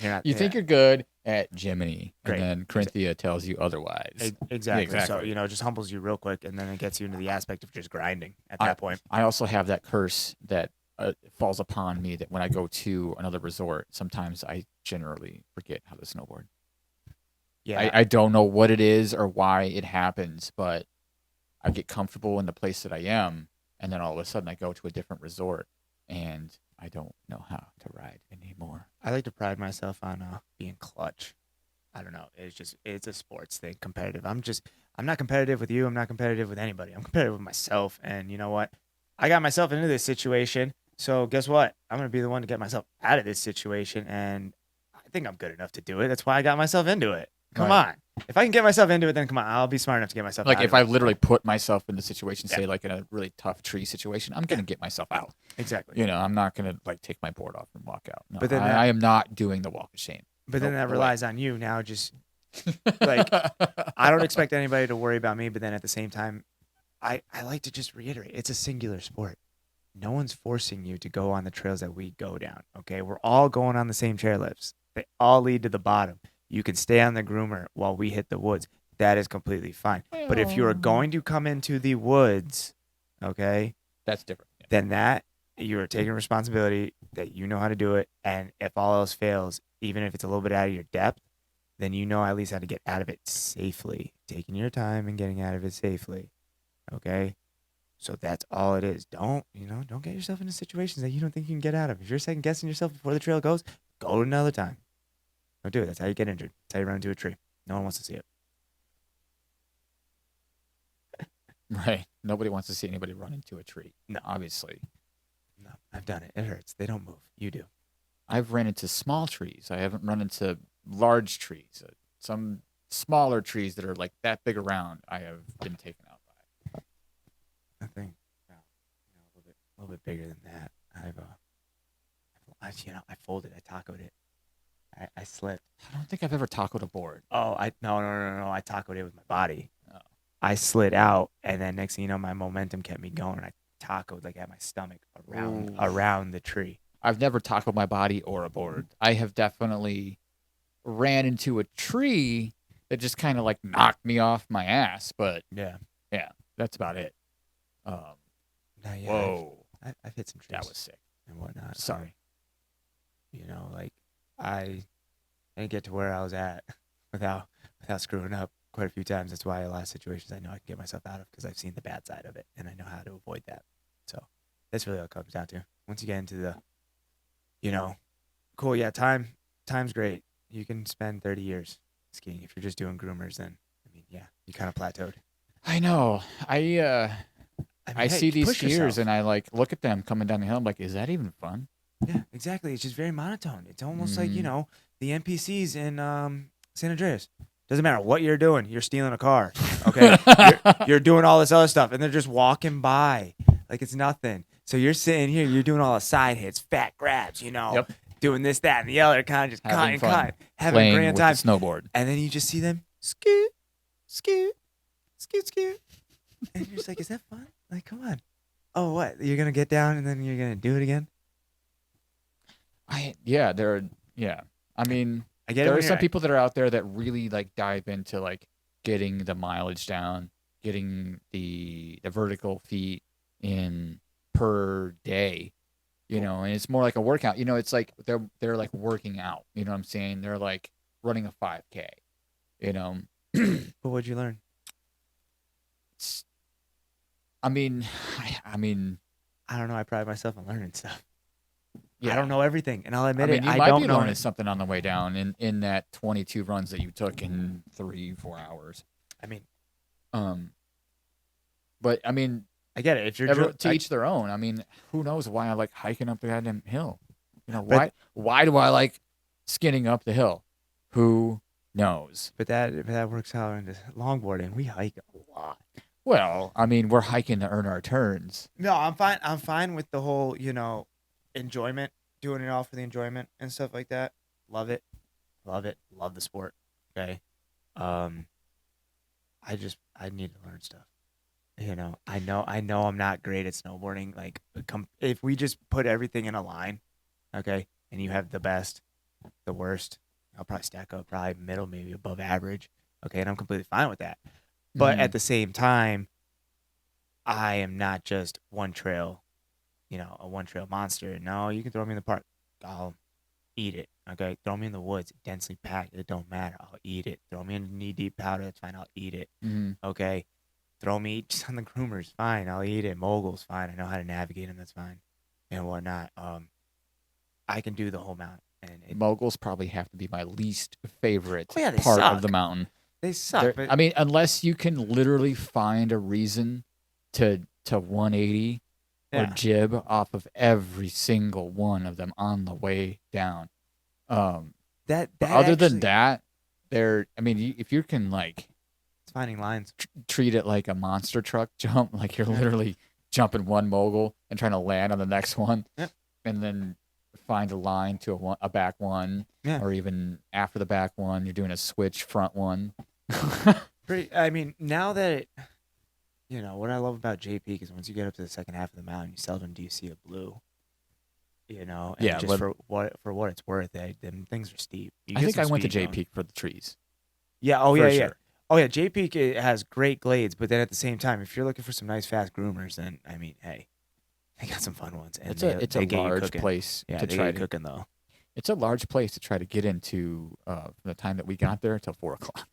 not. You think you're good at Jiminy, Great. and then Corinthia tells you otherwise. Exactly. Yeah, So exactly. it just humbles you real quick, and then it gets you into the aspect of just grinding at that point. I also have that curse that falls upon me that when I go to another resort, sometimes I generally forget how to snowboard. Yeah, I don't know what it is or why it happens, but I get comfortable in the place that I am, and then all of a sudden I go to a different resort, and I don't know how to ride anymore. I like to pride myself on being clutch. I don't know. It's a sports thing, competitive. I'm not competitive with you. I'm not competitive with anybody. I'm competitive with myself. And you know what? I got myself into this situation. So guess what? I'm going to be the one to get myself out of this situation. And I think I'm good enough to do it. That's why I got myself into it. Come Right. on. If I can get myself into it, then come on. I'll be smart enough to get myself Like out if of I it. literally put myself in the situation, Yeah. say like in a really tough tree situation, I'm gonna get myself out. Exactly. You know, I'm not gonna like take my board off and walk out. No, But then I am not doing the walk of shame. But then Nope, that no way. relies on you now. Just like, I don't expect anybody to worry about me, but then at the same time, I like to just reiterate, it's a singular sport. No one's forcing you to go on the trails that we go down, okay? We're all going on the same chairlifts. They all lead to the bottom. You can stay on the groomer while we hit the woods. That is completely fine. But if you are going to come into the woods, okay, That's different. Yeah. then that you are taking responsibility that you know how to do it. And if all else fails, even if it's a little bit out of your depth, then you know at least how to get out of it safely. Taking your time and getting out of it safely. Okay? So that's all it is. Don't get yourself into situations that you don't think you can get out of. If you're second guessing yourself before the trail goes, go another time. Don't do it. That's how you get injured. That's how you run into a tree. No one wants to see it. Right. Nobody wants to see anybody run into a tree. No. Obviously. No, I've done it. It hurts. They don't move. You do. I've ran into small trees. I haven't run into large trees. Some smaller trees that are like that big around, I have been taken out by. I think a little bit bigger than that. I folded. I tacoed it. I slipped. I don't think I've ever tacoed a board. Oh, no. I tacoed it with my body. Oh. I slid out, and then next thing you know, my momentum kept me going. And I tacoed like at my stomach around the tree. I've never tackled my body or a board. I have definitely ran into a tree that just kind of like knocked me off my ass, but Yeah, that's about it. no, yeah, Whoa, I've hit some trees. that was sick. And whatnot. Sorry. Like I didn't get to where I was at without screwing up quite a few times. That's why a lot of situations I know I can get myself out of because I've seen the bad side of it and I know how to avoid that. So that's really all it comes down to. Once you get into the, cool, yeah, time's great. You can spend 30 years skiing. If you're just doing groomers, then yeah, you kind of plateaued. I know. I hey, see these push skiers yourself. and I like look at them coming down the hill. I'm like, is that even fun? Yeah, exactly. It's just very monotone. It's almost like, the NPCs in San Andreas. Doesn't matter what you're doing. You're stealing a car. Okay. you're doing all this other stuff and they're just walking by like it's nothing. So you're sitting here, you're doing all the side hits, fat grabs, Yep. doing this, that, and the other, kind of just Having fun. cutting, having a Playing grand with time. the snowboard. And then you just see them scoot, scoot, scoot, scoot. And you're just like, is that fun? Like, come on. Oh, what? You're going to get down and then you're going to do it again? I mean, I get it. there are when some you're- people that are out there that really like dive into like getting the mileage down, getting the vertical feet in per day, and it's more like a workout. It's like they're like working out. You know what I'm saying? They're like running a 5K. But what'd you learn? I mean, I don't know. I pride myself on learning stuff. yeah. I don't know everything, and I'll admit you it. I might don't be know learning something on the way down in that 22 runs that you took in 3-4 hours. I mean, But I mean, I get it. If you're to each their own. I mean, who knows why I like hiking up the goddamn hill? But- why do I like skinning up the hill? Who knows? but that works out into longboarding. We hike a lot. Well, I mean, we're hiking to earn our turns. No, I'm fine. I'm fine with the whole, enjoyment, doing it all for the enjoyment and stuff like that. Love it. Love the sport. Okay. I need to learn stuff. I know I'm not great at snowboarding. Like, if we just put everything in a line, okay, and you have the best, the worst, I'll probably stack up probably middle, maybe above average. Okay, and I'm completely fine with that. But at the same time, I am not just one trail, a one trail monster. No, you can throw me in the park. I'll eat it. Okay. Throw me in the woods, densely packed. It don't matter. I'll eat it. Throw me in knee deep powder. That's fine. I'll eat it. Okay. Throw me just on the groomers. Fine. I'll eat it. Moguls. Fine. I know how to navigate them. That's fine. and whatnot, I can do the whole mountain. And Moguls probably have to be my least favorite Oh, yeah, they part of suck. the mountain. they suck. But I mean, unless you can literally find a reason to 180 or yeah, jib off of every single one of them on the way down. that But other actually, than that, I mean, if you can like it's finding lines. treat it like a monster truck jump, like you're literally jumping one mogul and trying to land on the next one, Yep. and then find a line to a back one, Yeah. or even after the back one, you're doing a switch front one. I mean, now that what I love about JP is once you get up to the second half of the mountain, you seldom do you see a blue. And Yeah, just but- for what it's worth, them things are steep. You I get think some I went to speed J going. Peak for the trees. Yeah. Oh for yeah. Yeah. sure. Oh yeah. J Peak has great glades, but then at the same time, if you're looking for some nice fast groomers, then I mean, hey, they got some fun ones. And It's they a get you large cooking. place Yeah, to they try get to. you cooking though. It's a large place to try to get into from the time that we got there till 4:00.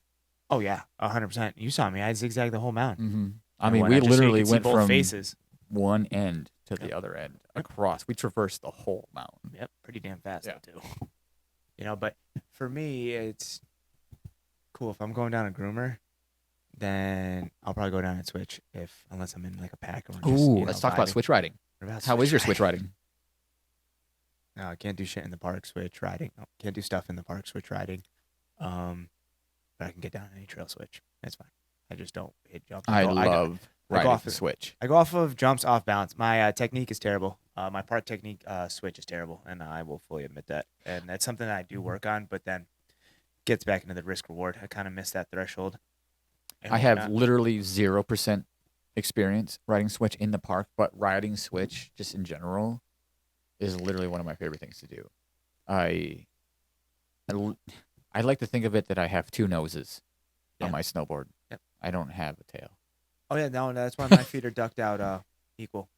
Oh yeah, 100%. You saw me. I zigzagged the whole mountain. Mm-hmm. I And mean, whatnot, we just so you literally could see went both from faces. one end to the Yep. other end Yep. across. We traversed the whole mountain. Yep, pretty damn fast Yeah. though, too. But for me, it's cool if I'm going down a groomer. Then I'll probably go down and switch unless I'm in like a pack or just, Ooh, let's talk about vibing. switch riding. What about How is your switch riding? No, I can't do shit in the park switch riding. No, can't do stuff in the park switch riding. But I can get down any trail switch. That's fine. I just don't hit jumps. I go- love I go riding off the it. switch. I go off of jumps off balance. My technique is terrible. My park technique switch is terrible, and I will fully admit that. And that's something that I do work on, but then gets back into the risk reward. I kind of miss that threshold. and I have whatnot. literally 0% experience riding switch in the park, but riding switch just in general is literally one of my favorite things to do. I like to think of it that I have two noses Yeah. on my snowboard. Yep. I don't have a tail. Oh yeah, no, that's why my feet are ducked out equal.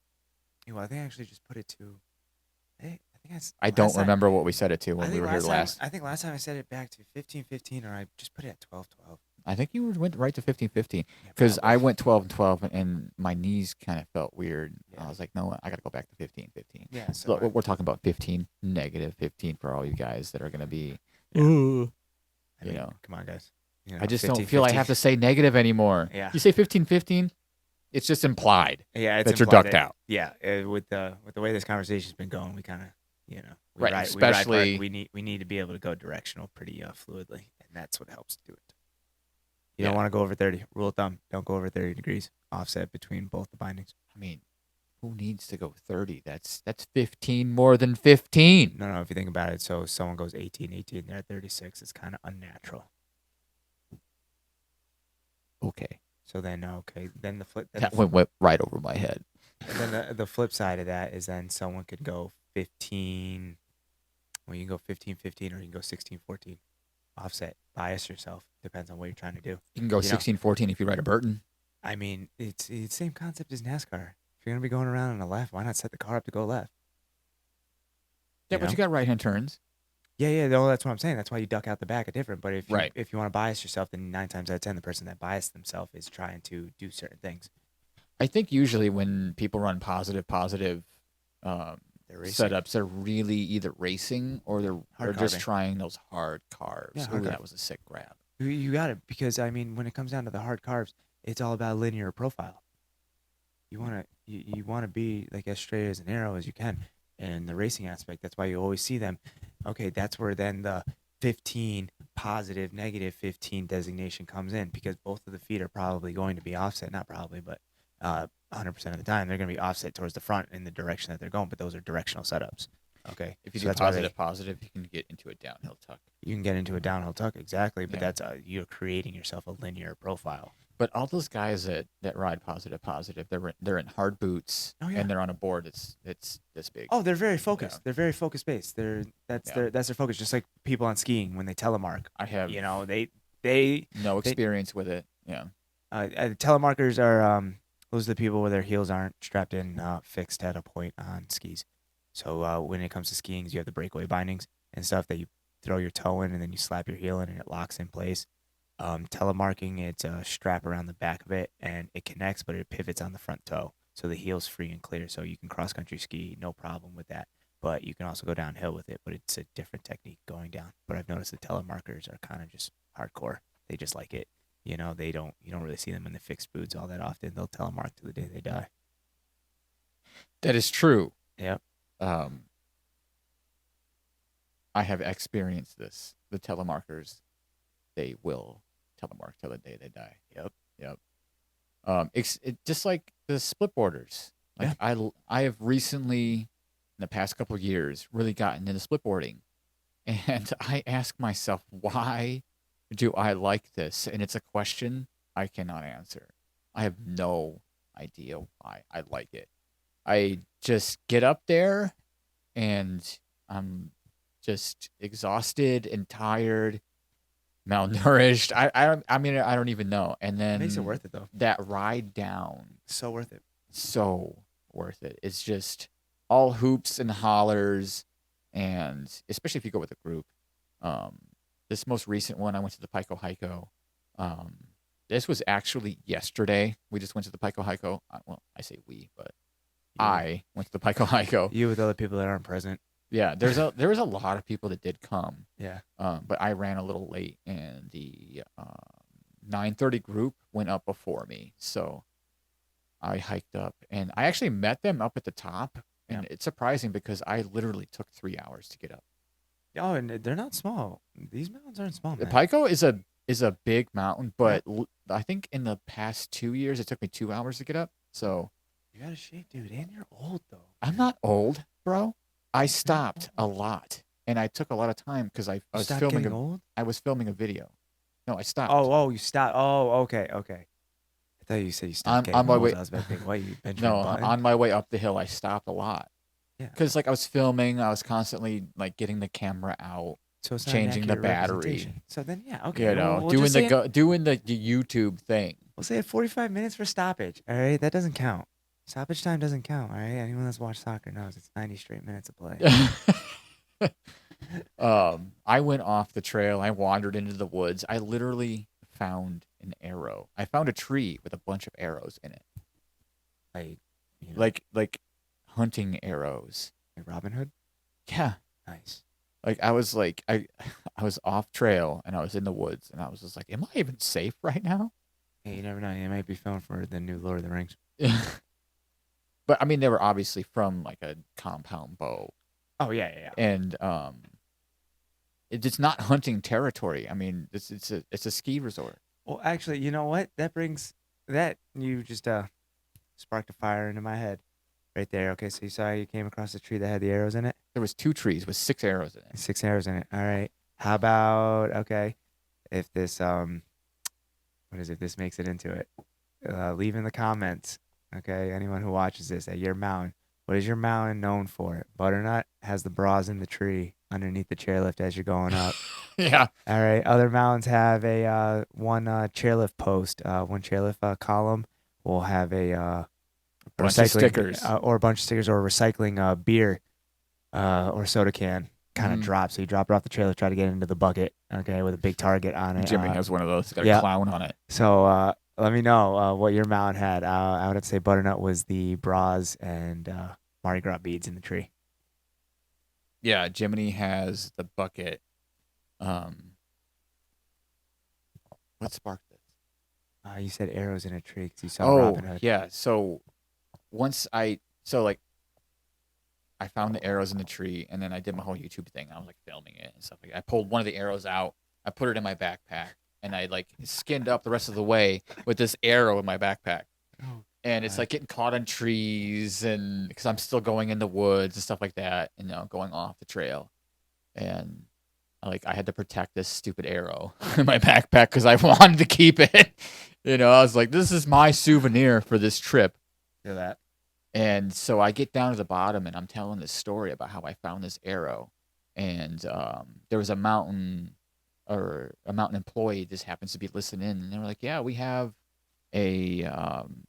Well, I think I actually just put it to. I don't remember what we set it to when we were here last. I think last time I set it back to 15-15, or I just put it at 12-12. I think you went right to 15-15 because I went 12-12 and my knees kind of felt weird. Yeah. I was like, no, I got to go back to 15-15. Yeah, So so we're talking about 15, negative 15 for all you guys that are going to be, I you mean, know. come on, guys. I just don't feel I have to say negative anymore. Yeah. You say 15-15, it's just implied Yeah, it's that you're implied ducked out. Yeah, with the way this conversation's been going, we kind of, we Right, ride, especially- we need to be able to go directional pretty fluidly, and that's what helps do it. You Yeah. don't want to go over 30. Rule of thumb: don't go over 30 degrees. Offset between both the bindings. I mean, who needs to go 30? That's 15 more than 15. No, if you think about it, so someone goes 18, they're at 36. It's kind of unnatural. Okay. So then, then the flip. That one went right over my head. And then the flip side of that is then someone could go 15. Well, you can go 15-15, or you can go 16-14. Offset, bias yourself. Depends on what you're trying to do. You can go You know. 16-14 if you ride a Burton. I mean, it's the same concept as NASCAR. If you're gonna be going around on the left, why not set the car up to go left? Yeah, You but know? you got right-hand turns. Yeah, no, that's what I'm saying. That's why you duck out the back a different. But if you, Right. if you want to bias yourself, then 9 times out of 10, the person that biased themselves is trying to do certain things. I think usually when people run positive They're racing. setups, they're really either racing or they're Hard just carving. trying those hard carves. Yeah, Ooh, hard that carve. was a sick grab. You got it, because I mean, when it comes down to the hard carves, it's all about linear profile. You wanna be like as straight as an arrow as you can, and the racing aspect. That's why you always see them. Okay, that's where then the 15 positive, negative 15 designation comes in, because both of the feet are probably going to be offset. Not probably, but 100% of the time they're going to be offset towards the front in the direction that they're going. But those are directional setups. Okay, If you so do that's why positive, you can get into a downhill tuck. you can get into a downhill tuck, exactly. But Yeah. that's you're creating yourself a linear profile. But all those guys that ride positive, they're in hard boots Oh, yeah. and they're on a board. It's this big. Oh, they're very focused. Yeah. They're very focus based. That's Yeah. their focus. Just like people on skiing when they telemark. I have They no experience with it. Yeah. telemarkers are those are the people where their heels aren't strapped in fixed at a point on skis. So when it comes to skiing, you have the breakaway bindings and stuff that you throw your toe in and then you slap your heel in and it locks in place. Telemarking, it's a strap around the back of it and it connects, but it pivots on the front toe. so the heel's free and clear, so you can cross country ski, no problem with that. But you can also go downhill with it, but it's a different technique going down. But I've noticed the telemarkers are kind of just hardcore. They just like it. You know, you don't really see them in the fixed boots all that often. They'll telemark to the day they die. That is true. Yep. I have experienced this. The telemarkers, they will telemark till the day they die. Yep. It's just like the split boarders. Like I have recently, in the past couple of years, really gotten into split boarding, and I ask myself, why do I like this? And it's a question I cannot answer. I have no idea why I like it. I just get up there, and I'm just exhausted and tired, malnourished. I mean, I don't even know. And then Makes it worth it though. That ride down, So worth it. so worth it. It's just all hoops and hollers, and especially if you go with a group. This most recent one, I went to the Pico Hico. This was actually yesterday. We just went to the Pico Hico. Well, I say we, but I went to the Pico Hico. You with other people that aren't present. Yeah, there was a lot of people that did come. Yeah. But I ran a little late, and the 9:30 group went up before me, so I hiked up, and I actually met them up at the top, and it's surprising because I literally took 3 hours to get up. Oh, and they're not small. These mountains aren't small, man. The Pico is a big mountain, but I think in the past 2 years it took me 2 hours to get up. So you're out of shape, dude, and you're old though. I'm not old, bro. I stopped a lot, and I took a lot of time because I was filming. I was filming a video. No, I stopped. Oh, you stopped. Oh, okay. I thought you said you stopped. On my way. I was about to think, why you No, on my way up the hill, I stopped a lot. Yeah. Because like I was filming, I was constantly like getting the camera out, so it's not changing the an accurate battery. representation. So then, yeah, okay. You know, we'll doing the YouTube thing. We'll say 45 minutes for stoppage. All right, that doesn't count. Stoppage time doesn't count. All right, anyone that's watched soccer knows it's 90 straight minutes of play. I went off the trail. I wandered into the woods. I literally found an arrow. I found a tree with a bunch of arrows in it. Like hunting arrows. Like Robin Hood? Yeah. Nice. Like I was off trail and I was in the woods and I was just like, am I even safe right now? Hey, you never know. You might be filmed for the new Lord of the Rings. But I mean, they were obviously from like a compound bow. Oh yeah. And it's not hunting territory. I mean, it's a ski resort. Well, actually, you know what? You just sparked a fire into my head right there. Okay, so you saw you came across the tree that had the arrows in it? There was 2 trees with 6 arrows in it. 6 arrows in it. All right. How about, okay, if this this makes it into it? Leave in the comments, okay, anyone who watches this, at your mountain. What is your mountain known for? Butternut has the bras in the tree underneath the chairlift as you're going up. Yeah. All right. Other mountains have a one chairlift post, one chairlift column will have a bunch of stickers or a bunch of stickers or recycling beer or soda can kind of drop. So you drop it off the trailer, try to get into the bucket, okay, with a big target on it. Jimmy has one of those. It's got a clown on it. So let me know what your mountain had. I would have to say Butternut was the bras and Mardi Gras beads in the tree. Yeah, Jiminy has the bucket. What sparked this? You said arrows in a tree because you saw Robin Hood. Yeah. So I found the arrows in the tree, and then I did my whole YouTube thing. I was like filming it and stuff like that. I pulled one of the arrows out. I put it in my backpack, and I like skinned up the rest of the way with this arrow in my backpack. Oh, and it's like getting caught on trees, and because I'm still going in the woods and stuff like that, and going off the trail, and I had to protect this stupid arrow in my backpack because I wanted to keep it. I was like, this is my souvenir for this trip. Hear that? And so I get down to the bottom, and I'm telling this story about how I found this arrow, and there was a mountain employee just happens to be listening in, and they were like, yeah, we have they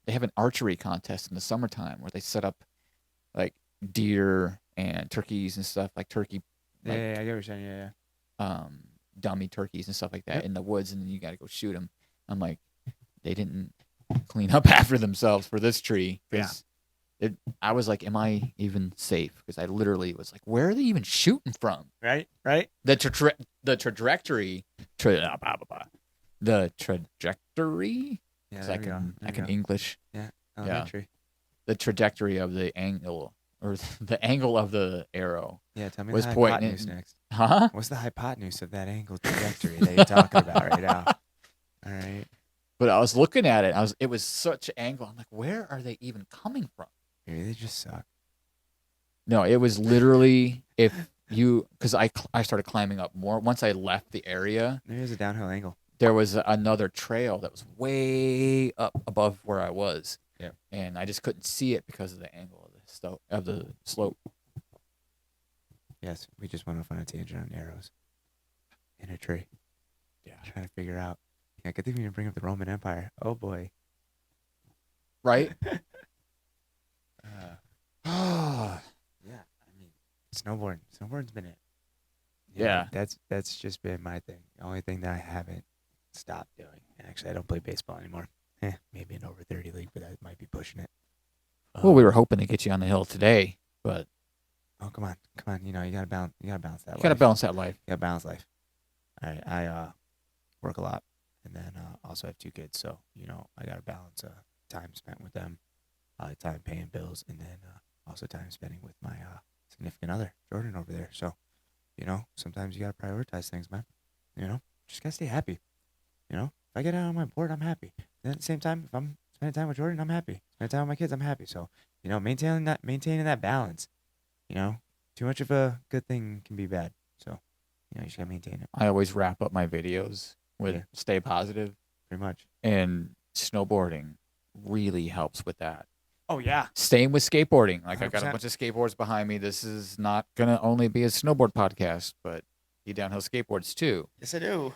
have an archery contest in the summertime where they set up like deer and turkeys and stuff, like turkey. Yeah, I get what you're saying. Yeah. Dummy turkeys and stuff like that in the woods, and then you got to go shoot them. I'm like, they didn't clean up after themselves for this tree because I was like, am I even safe? Because I literally was like, where are they even shooting from? Right. The trajectory, the trajectory. Yeah, 'Cause there I we go. can There I we can go. English. Yeah, elementary. The trajectory of the angle, or the angle of the arrow, Yeah, tell me was the pointing hypotenuse in. next. Huh? What's the hypotenuse of that angle trajectory that you're talking about right now? All right. But I was looking at it. It was such an angle. I'm like, where are they even coming from? Maybe they just suck. No, it was literally because I started climbing up more. Once I left the area, Maybe it's a downhill angle. there was another trail that was way up above where I was. Yeah. And I just couldn't see it because of the angle of the slope. Yes, we just went off on a tangent on arrows in a tree. Yeah. Trying to figure out. Yeah, good thing we didn't bring up the Roman Empire. Oh boy. Right? Yeah, I mean, snowboarding's been it. Yeah. That's just been my thing. The only thing that I haven't stopped doing. And actually, I don't play baseball anymore. Maybe an over 30 league, but I might be pushing it. Well, we were hoping to get you on the hill today, but Oh, come on. You know, you gotta balance that. you got to life. balance that life. You gotta balance life. All right, I work a lot, and then also have 2 kids, so you know I gotta balance time spent with them, time paying bills, and then also time spending with my significant other, Jordan, over there. So, you know, sometimes you gotta prioritize things, man. You know, just gotta stay happy. You know, if I get out on my board, I'm happy. Then at the same time, if I'm spending time with Jordan, I'm happy. Spending time with my kids, I'm happy. So, you know, maintaining that balance. You know, too much of a good thing can be bad. So, you know, you just gotta maintain it. I always wrap up my videos with Yeah. stay positive, Pretty much. and snowboarding really helps with that. Oh yeah. Same with skateboarding. Like I got a 100%. bunch of skateboards behind me. This is not gonna only be a snowboard podcast, but be downhill skateboards too. Yes, I do.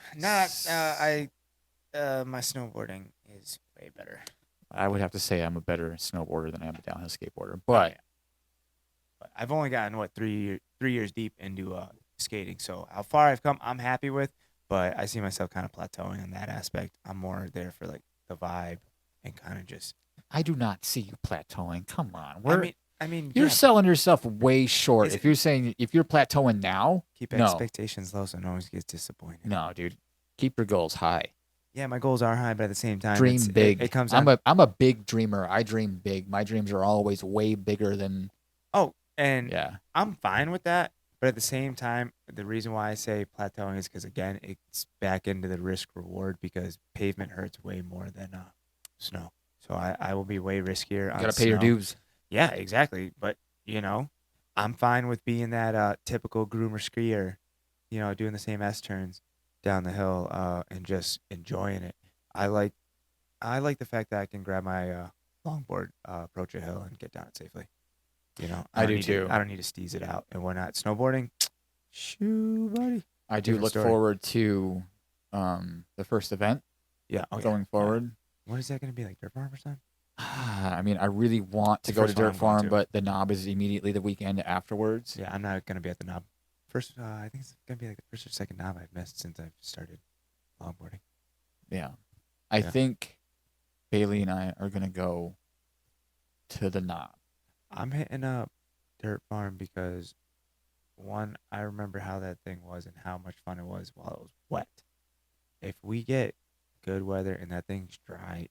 My snowboarding is way better. I would have to say I'm a better snowboarder than I am a downhill skateboarder. But But I've only gotten 3 years deep into skating. So how far I've come, I'm happy with. But I see myself kind of plateauing in that aspect. I'm more there for like the vibe and kind of just. I do not see you plateauing. Come on, I mean, you're yeah, selling yourself way short. Is If it- you're saying if you're plateauing now, keep no. expectations low so no one gets disappointed. no, dude, keep your goals high. Yeah, my goals are high, but at the same time, Dream big. It comes down. I'm a big dreamer. I dream big. My dreams are always way bigger than. And Yeah. I'm fine with that. But at the same time, the reason why I say plateauing is because, again, it's back into the risk reward because pavement hurts way more than snow. So I will be way riskier on You gotta pay your snow. dues. Yeah, exactly. But, you know, I'm fine with being that typical groomer skier, you know, doing the same S turns down the hill and just enjoying it. I like the fact that I can grab my longboard, approach a hill, and get down it safely. You know, I don't do need too. I don't need to steeze it out and whatnot. Snowboarding, shoo, buddy. I do Different look story. forward to the first event Yeah. Oh, going yeah. forward. What is that going to be like? Dirt farm or something? I mean, I really want to The go to first one Dirt I'm going Farm, to. but the knob is immediately the weekend afterwards. Yeah, I'm not going to be at the knob. First, I think it's going to be like the first or second knob I've missed since I've started longboarding. Yeah. I Yeah. think Bailey and I are going to go to the knob. I'm hitting up Dirt Farm because, one, I remember how that thing was and how much fun it was while it was wet. If we get good weather and that thing's dry,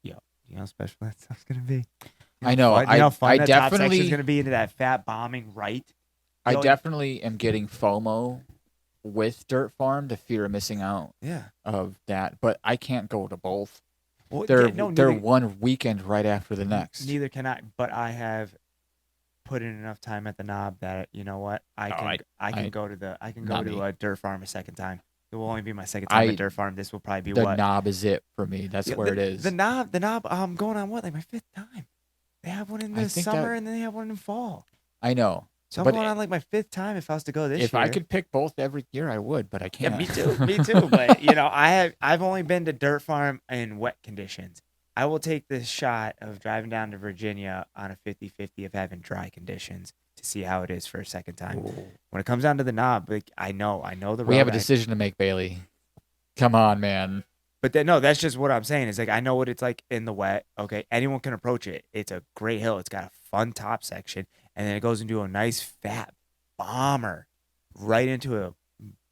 yo, you know how special that stuff's going to be? I know. You know how fun I that top section's definitely, going to be into that fat bombing right? I Yo, definitely am getting FOMO with Dirt Farm, the fear of missing out Yeah. of that, but I can't go to both. Well, They're yeah, no, they're neither- one weekend right after the next. Neither can I, but I have put in enough time at the knob that you know what I can go Not to me. a Dirt Farm a second time. It will only be my second time I- at Dirt Farm. This will probably be The what knob is it for me. That's Yeah, where it is. The knob. I'm going on what, like my 5th time. They have one in I the think summer that- and then they have one in fall. I know. So I'm But going on like my 5th time if I was to go this If year. I could pick both every year, I would, but I Yeah, can't. me too. Me too. But you know, I've only been to Dirt Farm in wet conditions. I will take this shot of driving down to Virginia on a 50-50 of having dry conditions to see how it is for a second time. Ooh. When it comes down to the knob, like I know the We have a route I- decision to make, Bailey. Come on, man. But then, no, that's just what I'm saying. Is like I know what it's like in the wet. Okay, anyone can approach it. It's a great hill. It's got a fun top section, and then it goes into a nice fat bomber right into a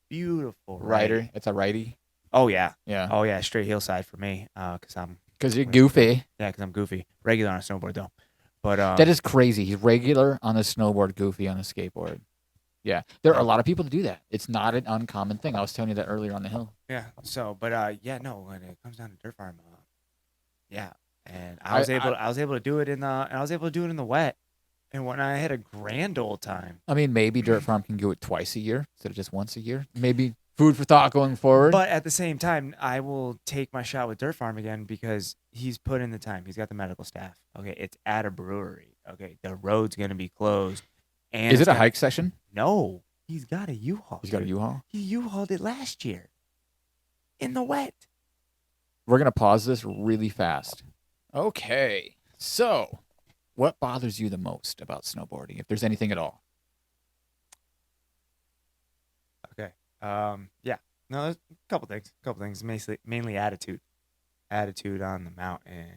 beautiful Rider. It's a righty. Oh yeah, Yeah. oh yeah, straight hillside for me. Because you're goofy. Yeah, because I'm goofy. Regular on a snowboard though. But that is crazy. He's regular on a snowboard, goofy on a skateboard. Yeah, there are a lot of people that do that. It's not an uncommon thing. I was telling you that earlier on the hill. Yeah. So, but yeah, no. When it comes down to dirt farm, yeah, and I was able to do it in the wet, and when I had a grand old time. I mean, maybe dirt farm can do it twice a year instead of just once a year. Maybe food for thought going forward. But at the same time, I will take my shot with dirt farm again because he's put in the time. He's got the medical staff. Okay, it's at a brewery. Okay, the road's gonna be closed. And is it a hike session? No, he's got a U-Haul. He's got a U-Haul? He U-Hauled it last year. In the wet. We're going to pause this really fast. Okay. So, what bothers you the most about snowboarding, if there's anything at all? Okay. Yeah. No, there's a couple things. Mainly attitude. Attitude on the mountain.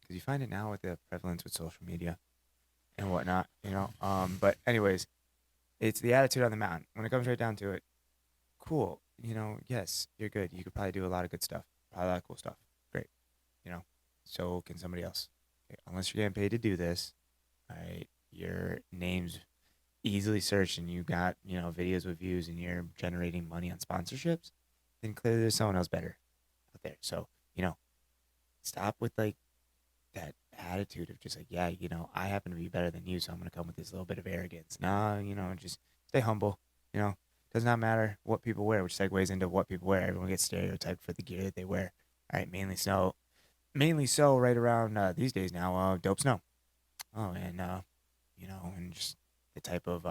Because you find it now with the prevalence with social media and whatnot, you know. But anyways, it's the attitude on the mountain. When it comes right down to it, cool. You know, yes, you're good. You could probably do a lot of good stuff, probably a lot of cool stuff. Great. You know, so can somebody else. Okay, unless you're getting paid to do this, all right, your name's easily searched and you got, you know, videos with views and you're generating money on sponsorships, then clearly there's someone else better out there. So, you know, stop with like that attitude of just like, yeah, you know, I happen to be better than you, so I'm going to come with this little bit of arrogance. Nah, you know, just stay humble. You know, does not matter what people wear, which segues into what people wear. Everyone gets stereotyped for the gear that they wear. All right, mainly so right around these days now, dope snow. Oh, and, you know, and just the type of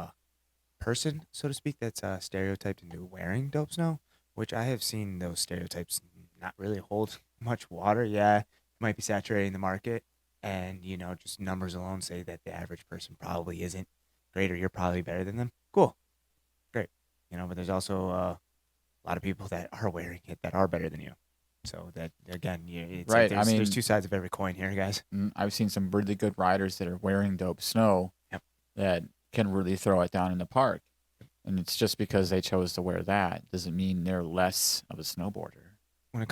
person, so to speak, that's stereotyped into wearing dope snow, which I have seen those stereotypes not really hold much water. Yeah, might be saturating the market, and you know, just numbers alone say that the average person probably isn't great, or you're probably better than them. Cool, great, you know. But there's also a lot of people that are wearing it that are better than you. So that again, it's right. Like there's two sides of every coin here, guys. I've seen some really good riders that are wearing dope snow. Yep. That can really throw it down in the park, and it's just because they chose to wear that doesn't mean they're less of a snowboarder,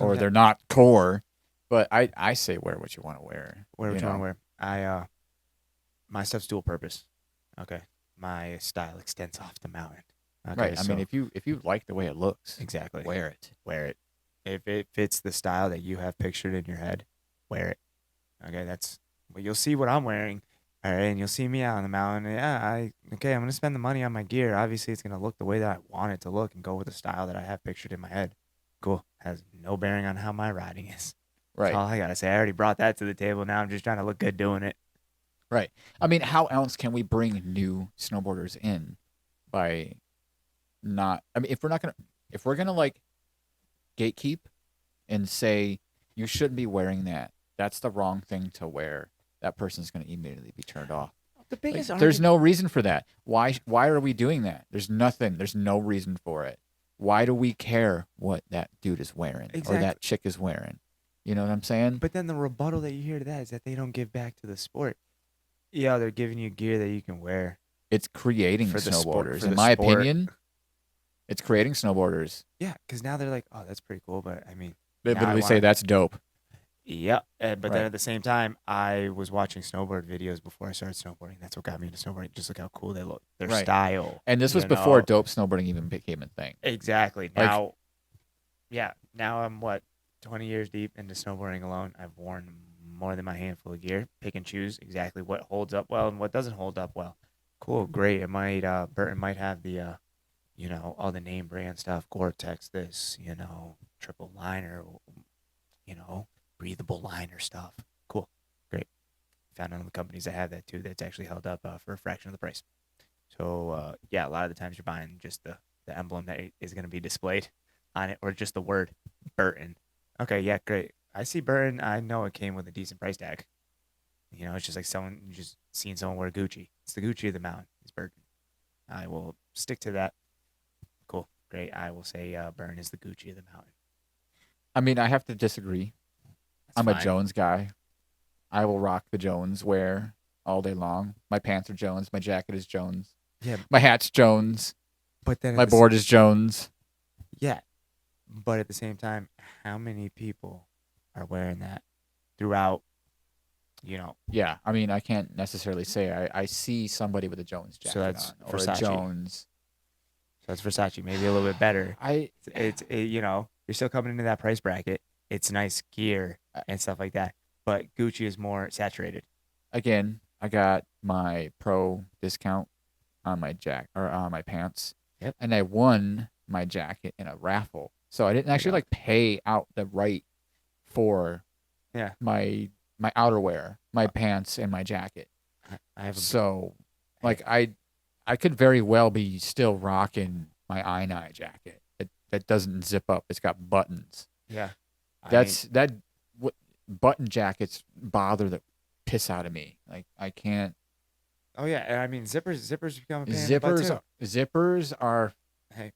or they're not core. But I say wear what you want to wear. Wear what you want to wear. My stuff's dual purpose. Okay, my style extends off the mountain. Okay, right. I mean, if you like the way it looks, exactly, wear it. Wear it. If it fits the style that you have pictured in your head, wear it. Okay, that's. Well, you'll see what I'm wearing. All right, and you'll see me out on the mountain. Yeah, I'm gonna spend the money on my gear. Obviously, it's gonna look the way that I want it to look and go with the style that I have pictured in my head. Cool. Has no bearing on how my riding is. Right. That's all I gotta say. I already brought that to the table. Now I'm just trying to look good doing it. Right. I mean, how else can we bring new snowboarders in by not? I mean, if we're gonna like gatekeep and say you shouldn't be wearing that, that's the wrong thing to wear. That person's gonna immediately be turned off. The biggest there's no reason for that. Why are we doing that? There's nothing. There's no reason for it. Why do we care what that dude is wearing or that chick is wearing? You know what I'm saying? But then the rebuttal that you hear to that is that they don't give back to the sport. Yeah, they're giving you gear that you can wear. It's creating snowboarders. In my opinion, it's creating snowboarders. Yeah, because now they're like, oh, that's pretty cool. But I mean, they literally say that's dope. Yeah, but then at the same time, I was watching snowboard videos before I started snowboarding. That's what got me into snowboarding. Just look how cool they look. Their style. And this was before dope snowboarding even became a thing. Exactly. Now, now I'm 20 years deep into snowboarding alone. I've worn more than my handful of gear. Pick and choose exactly what holds up well and what doesn't hold up well. Cool, great. It might Burton might have the you know, all the name brand stuff, gore-tex this, you know, triple liner, you know, breathable liner stuff. Cool, great. Found one of the companies that have that too that's actually held up for a fraction of the price. So yeah, a lot of the times you're buying just the emblem that is going to be displayed on it, or just the word Burton. Okay, yeah, great. I see Burton. I know it came with a decent price tag. You know, it's just like just seeing someone wear Gucci. It's the Gucci of the mountain. It's Burton. I will stick to that. Cool, great. I will say Burton is the Gucci of the mountain. I mean, I have to disagree. That's I'm a fine. Jones guy. I will rock the Jones wear all day long. My pants are Jones. My jacket is Jones. Yeah, My hat's Jones. but then My board is Jones. yeah, but at the same time, how many people are wearing that throughout? You know, Yeah, I mean, I can't necessarily say I see somebody with a Jones so jacket that's on or a Versace. Jones. So that's Versace, maybe a little bit better. I You know, you're still coming into that price bracket. It's nice gear and stuff like that, but Gucci is more saturated. again, I got my pro discount on my or on my pants, Yep. and I won my jacket in a raffle. So I didn't actually go. like pay out the right for Yeah, my outerwear, my pants, and my jacket. I have a So, like I could very well be still rocking my I9 jacket that doesn't zip up. It's got buttons. yeah. That what button jackets bother the piss out of me. Like I can't. Oh yeah, and I mean zippers become a pain in the butt too. Zippers are Hey,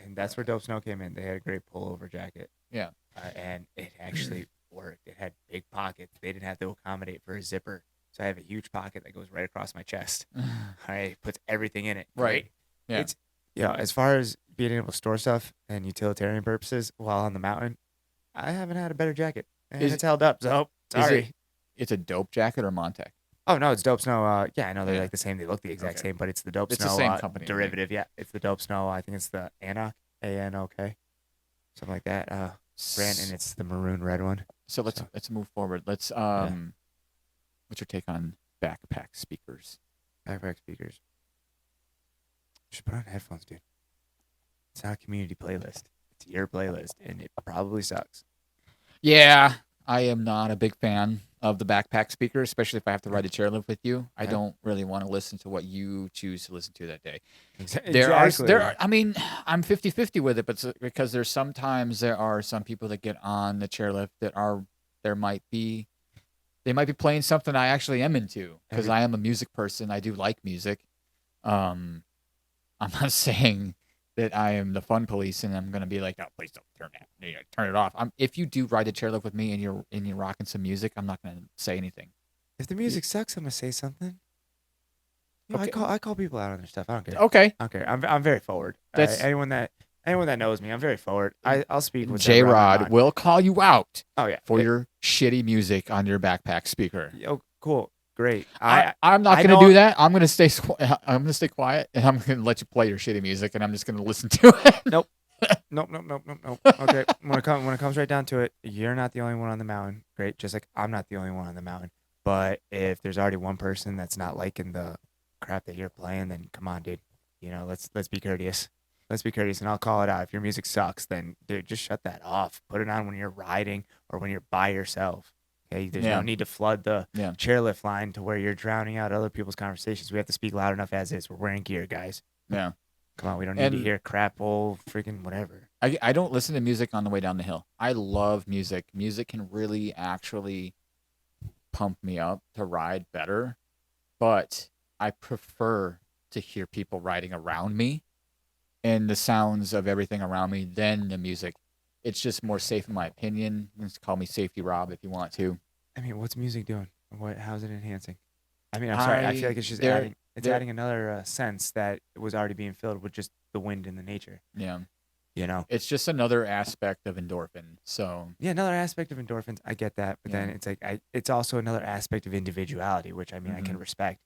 and that's where Dope Snow came in. They had a great pullover jacket, yeah. and it actually worked. It had big pockets. They didn't have to accommodate for a zipper, so I have a huge pocket that goes right across my chest. All right, puts everything in it. Right. Yeah. It's as far as being able to store stuff and utilitarian purposes while on the mountain, I haven't had a better jacket, and it's held up. So sorry. It's a dope jacket or Montec? Oh no, it's Dope Snow. Yeah, I know they're Yeah. like the same. They look the exact Okay. same, but it's the Dope It's Snow the same company, I think. derivative. Yeah, it's the Dope Snow. I think it's the Anok, ANOK, something like that. Brand, and it's the maroon red one. So let's move forward. Let's what's your take on backpack speakers? Backpack speakers. Just put on headphones, dude. It's not a community playlist. It's your playlist, and it probably sucks. Yeah, I am not a big fan of the backpack speaker, especially if I have to ride the chairlift with you. I don't really want to listen to what you choose to listen to that day. There are I mean, I'm 50-50 with it, but because there are some people that get on the chairlift that they might be playing something I actually am into because I am a music person. I do like music. I'm not saying that I am the fun police and I'm gonna be like, oh, please don't turn it off. If you do ride the chairlift with me and you're rocking some music, I'm not gonna say anything. If the music sucks, I'm gonna say something. You know, Okay. I call people out on their stuff. I don't care. Okay. I don't care. I'm very forward. Anyone that knows me, I'm very forward. I'll speak with J-Rod will call you out. Oh yeah, for your shitty music on your backpack speaker. Oh, cool, great. I'm not going to do that. I'm going to stay quiet, and I'm going to let you play your shitty music, and I'm just going to listen to it. Nope. Nope. Okay, when it comes right down to it, you're not the only one on the mountain. Great, just like I'm not the only one on the mountain. But if there's already one person that's not liking the crap that you're playing, then come on, dude. You know, let's be courteous. Let's be courteous, and I'll call it out. If your music sucks, then dude, just shut that off. Put it on when you're riding or when you're by yourself. Okay, there's no need to flood the chairlift line to where you're drowning out other people's conversations. We have to speak loud enough as is. We're wearing gear, guys. Yeah. Come on, we don't need to hear crap, old freaking whatever. I don't listen to music on the way down the hill. I love music. Music can really actually pump me up to ride better, but I prefer to hear people riding around me and the sounds of everything around me than the music. It's just more safe in my opinion. Just call me Safety Rob if you want to. I mean, what's music doing? How's it enhancing? I mean, I'm sorry. I feel like it's just adding another sense that was already being filled with just the wind and the nature. Yeah. You know, it's just another aspect of endorphin. So yeah, another aspect of endorphins. I get that, but then it's like it's also another aspect of individuality, which I mean I can respect.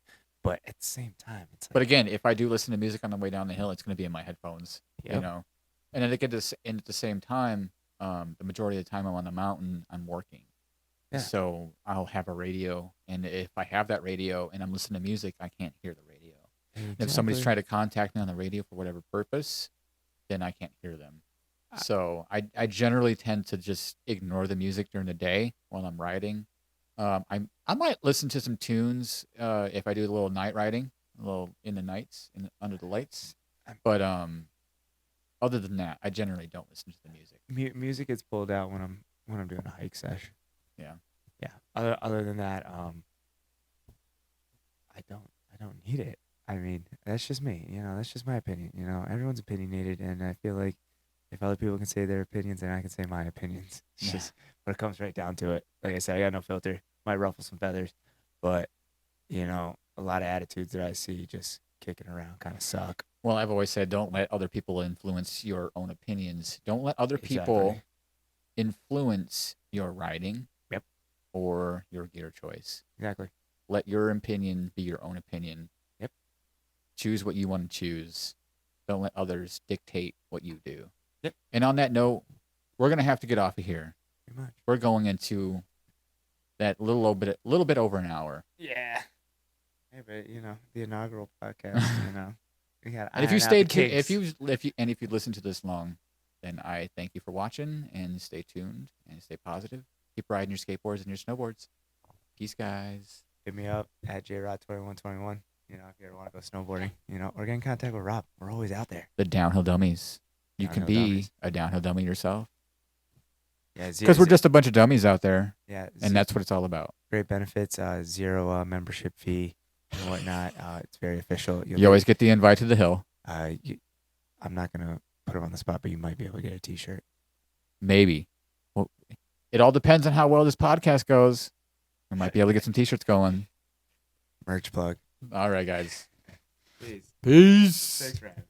But at the same time, it's like, but again, if I do listen to music on the way down the hill, it's going to be in my headphones. Yep. You know, and then at the same time, the majority of the time I'm on the mountain, I'm working. Yeah. So I'll have a radio, and if I have that radio and I'm listening to music, I can't hear the radio. Exactly. If somebody's trying to contact me on the radio for whatever purpose, then I can't hear them. So I generally tend to just ignore the music during the day while I'm riding. I might listen to some tunes if I do a little night riding, a little in the nights, under the lights. But other than that, I generally don't listen to the music. Music gets pulled out when I'm doing a hike sesh. Yeah. Other than that, I don't need it. I mean, that's just me. You know, that's just my opinion. You know, everyone's opinionated, and I feel like if other people can say their opinions, then I can say my opinions. It's Yeah. just when it comes right down to it. Like I said, I got no filter. Might ruffle some feathers, but you know, a lot of attitudes that I see just kicking around kind of suck. Well, I've always said, don't let other people influence your own opinions. Don't let other people Exactly. influence your riding. Yep. Or your gear choice. Exactly. Let your opinion be your own opinion. Yep. Choose what you want to choose. Don't let others dictate what you do. Yep. And on that note, we're gonna have to get off of here. Pretty much. We're going into that little bit over an hour. Yeah. Hey, but you know, the inaugural podcast, you know. We got And if you stayed, if you listened to this long, then I thank you for watching, and stay tuned and stay positive. Keep riding your skateboards and your snowboards. Peace, guys. Hit me up at JRod2121. You know, if you ever want to go snowboarding, you know, or get in contact with Rob. We're always out there. The downhill dummies. You can Downhill be dummies. a downhill dummy yourself. Yeah, Because we're just a bunch of dummies out there, yeah, and that's what it's all about. great benefits. Zero membership fee and whatnot. It's very official. You always get the invite to the hill. I'm not gonna put him on the spot, but you might be able to get a T-shirt. Maybe. Well, it all depends on how well this podcast goes. We might be able to get some T-shirts going. Merch plug. All right, guys. Peace. Peace. Thanks, Ryan.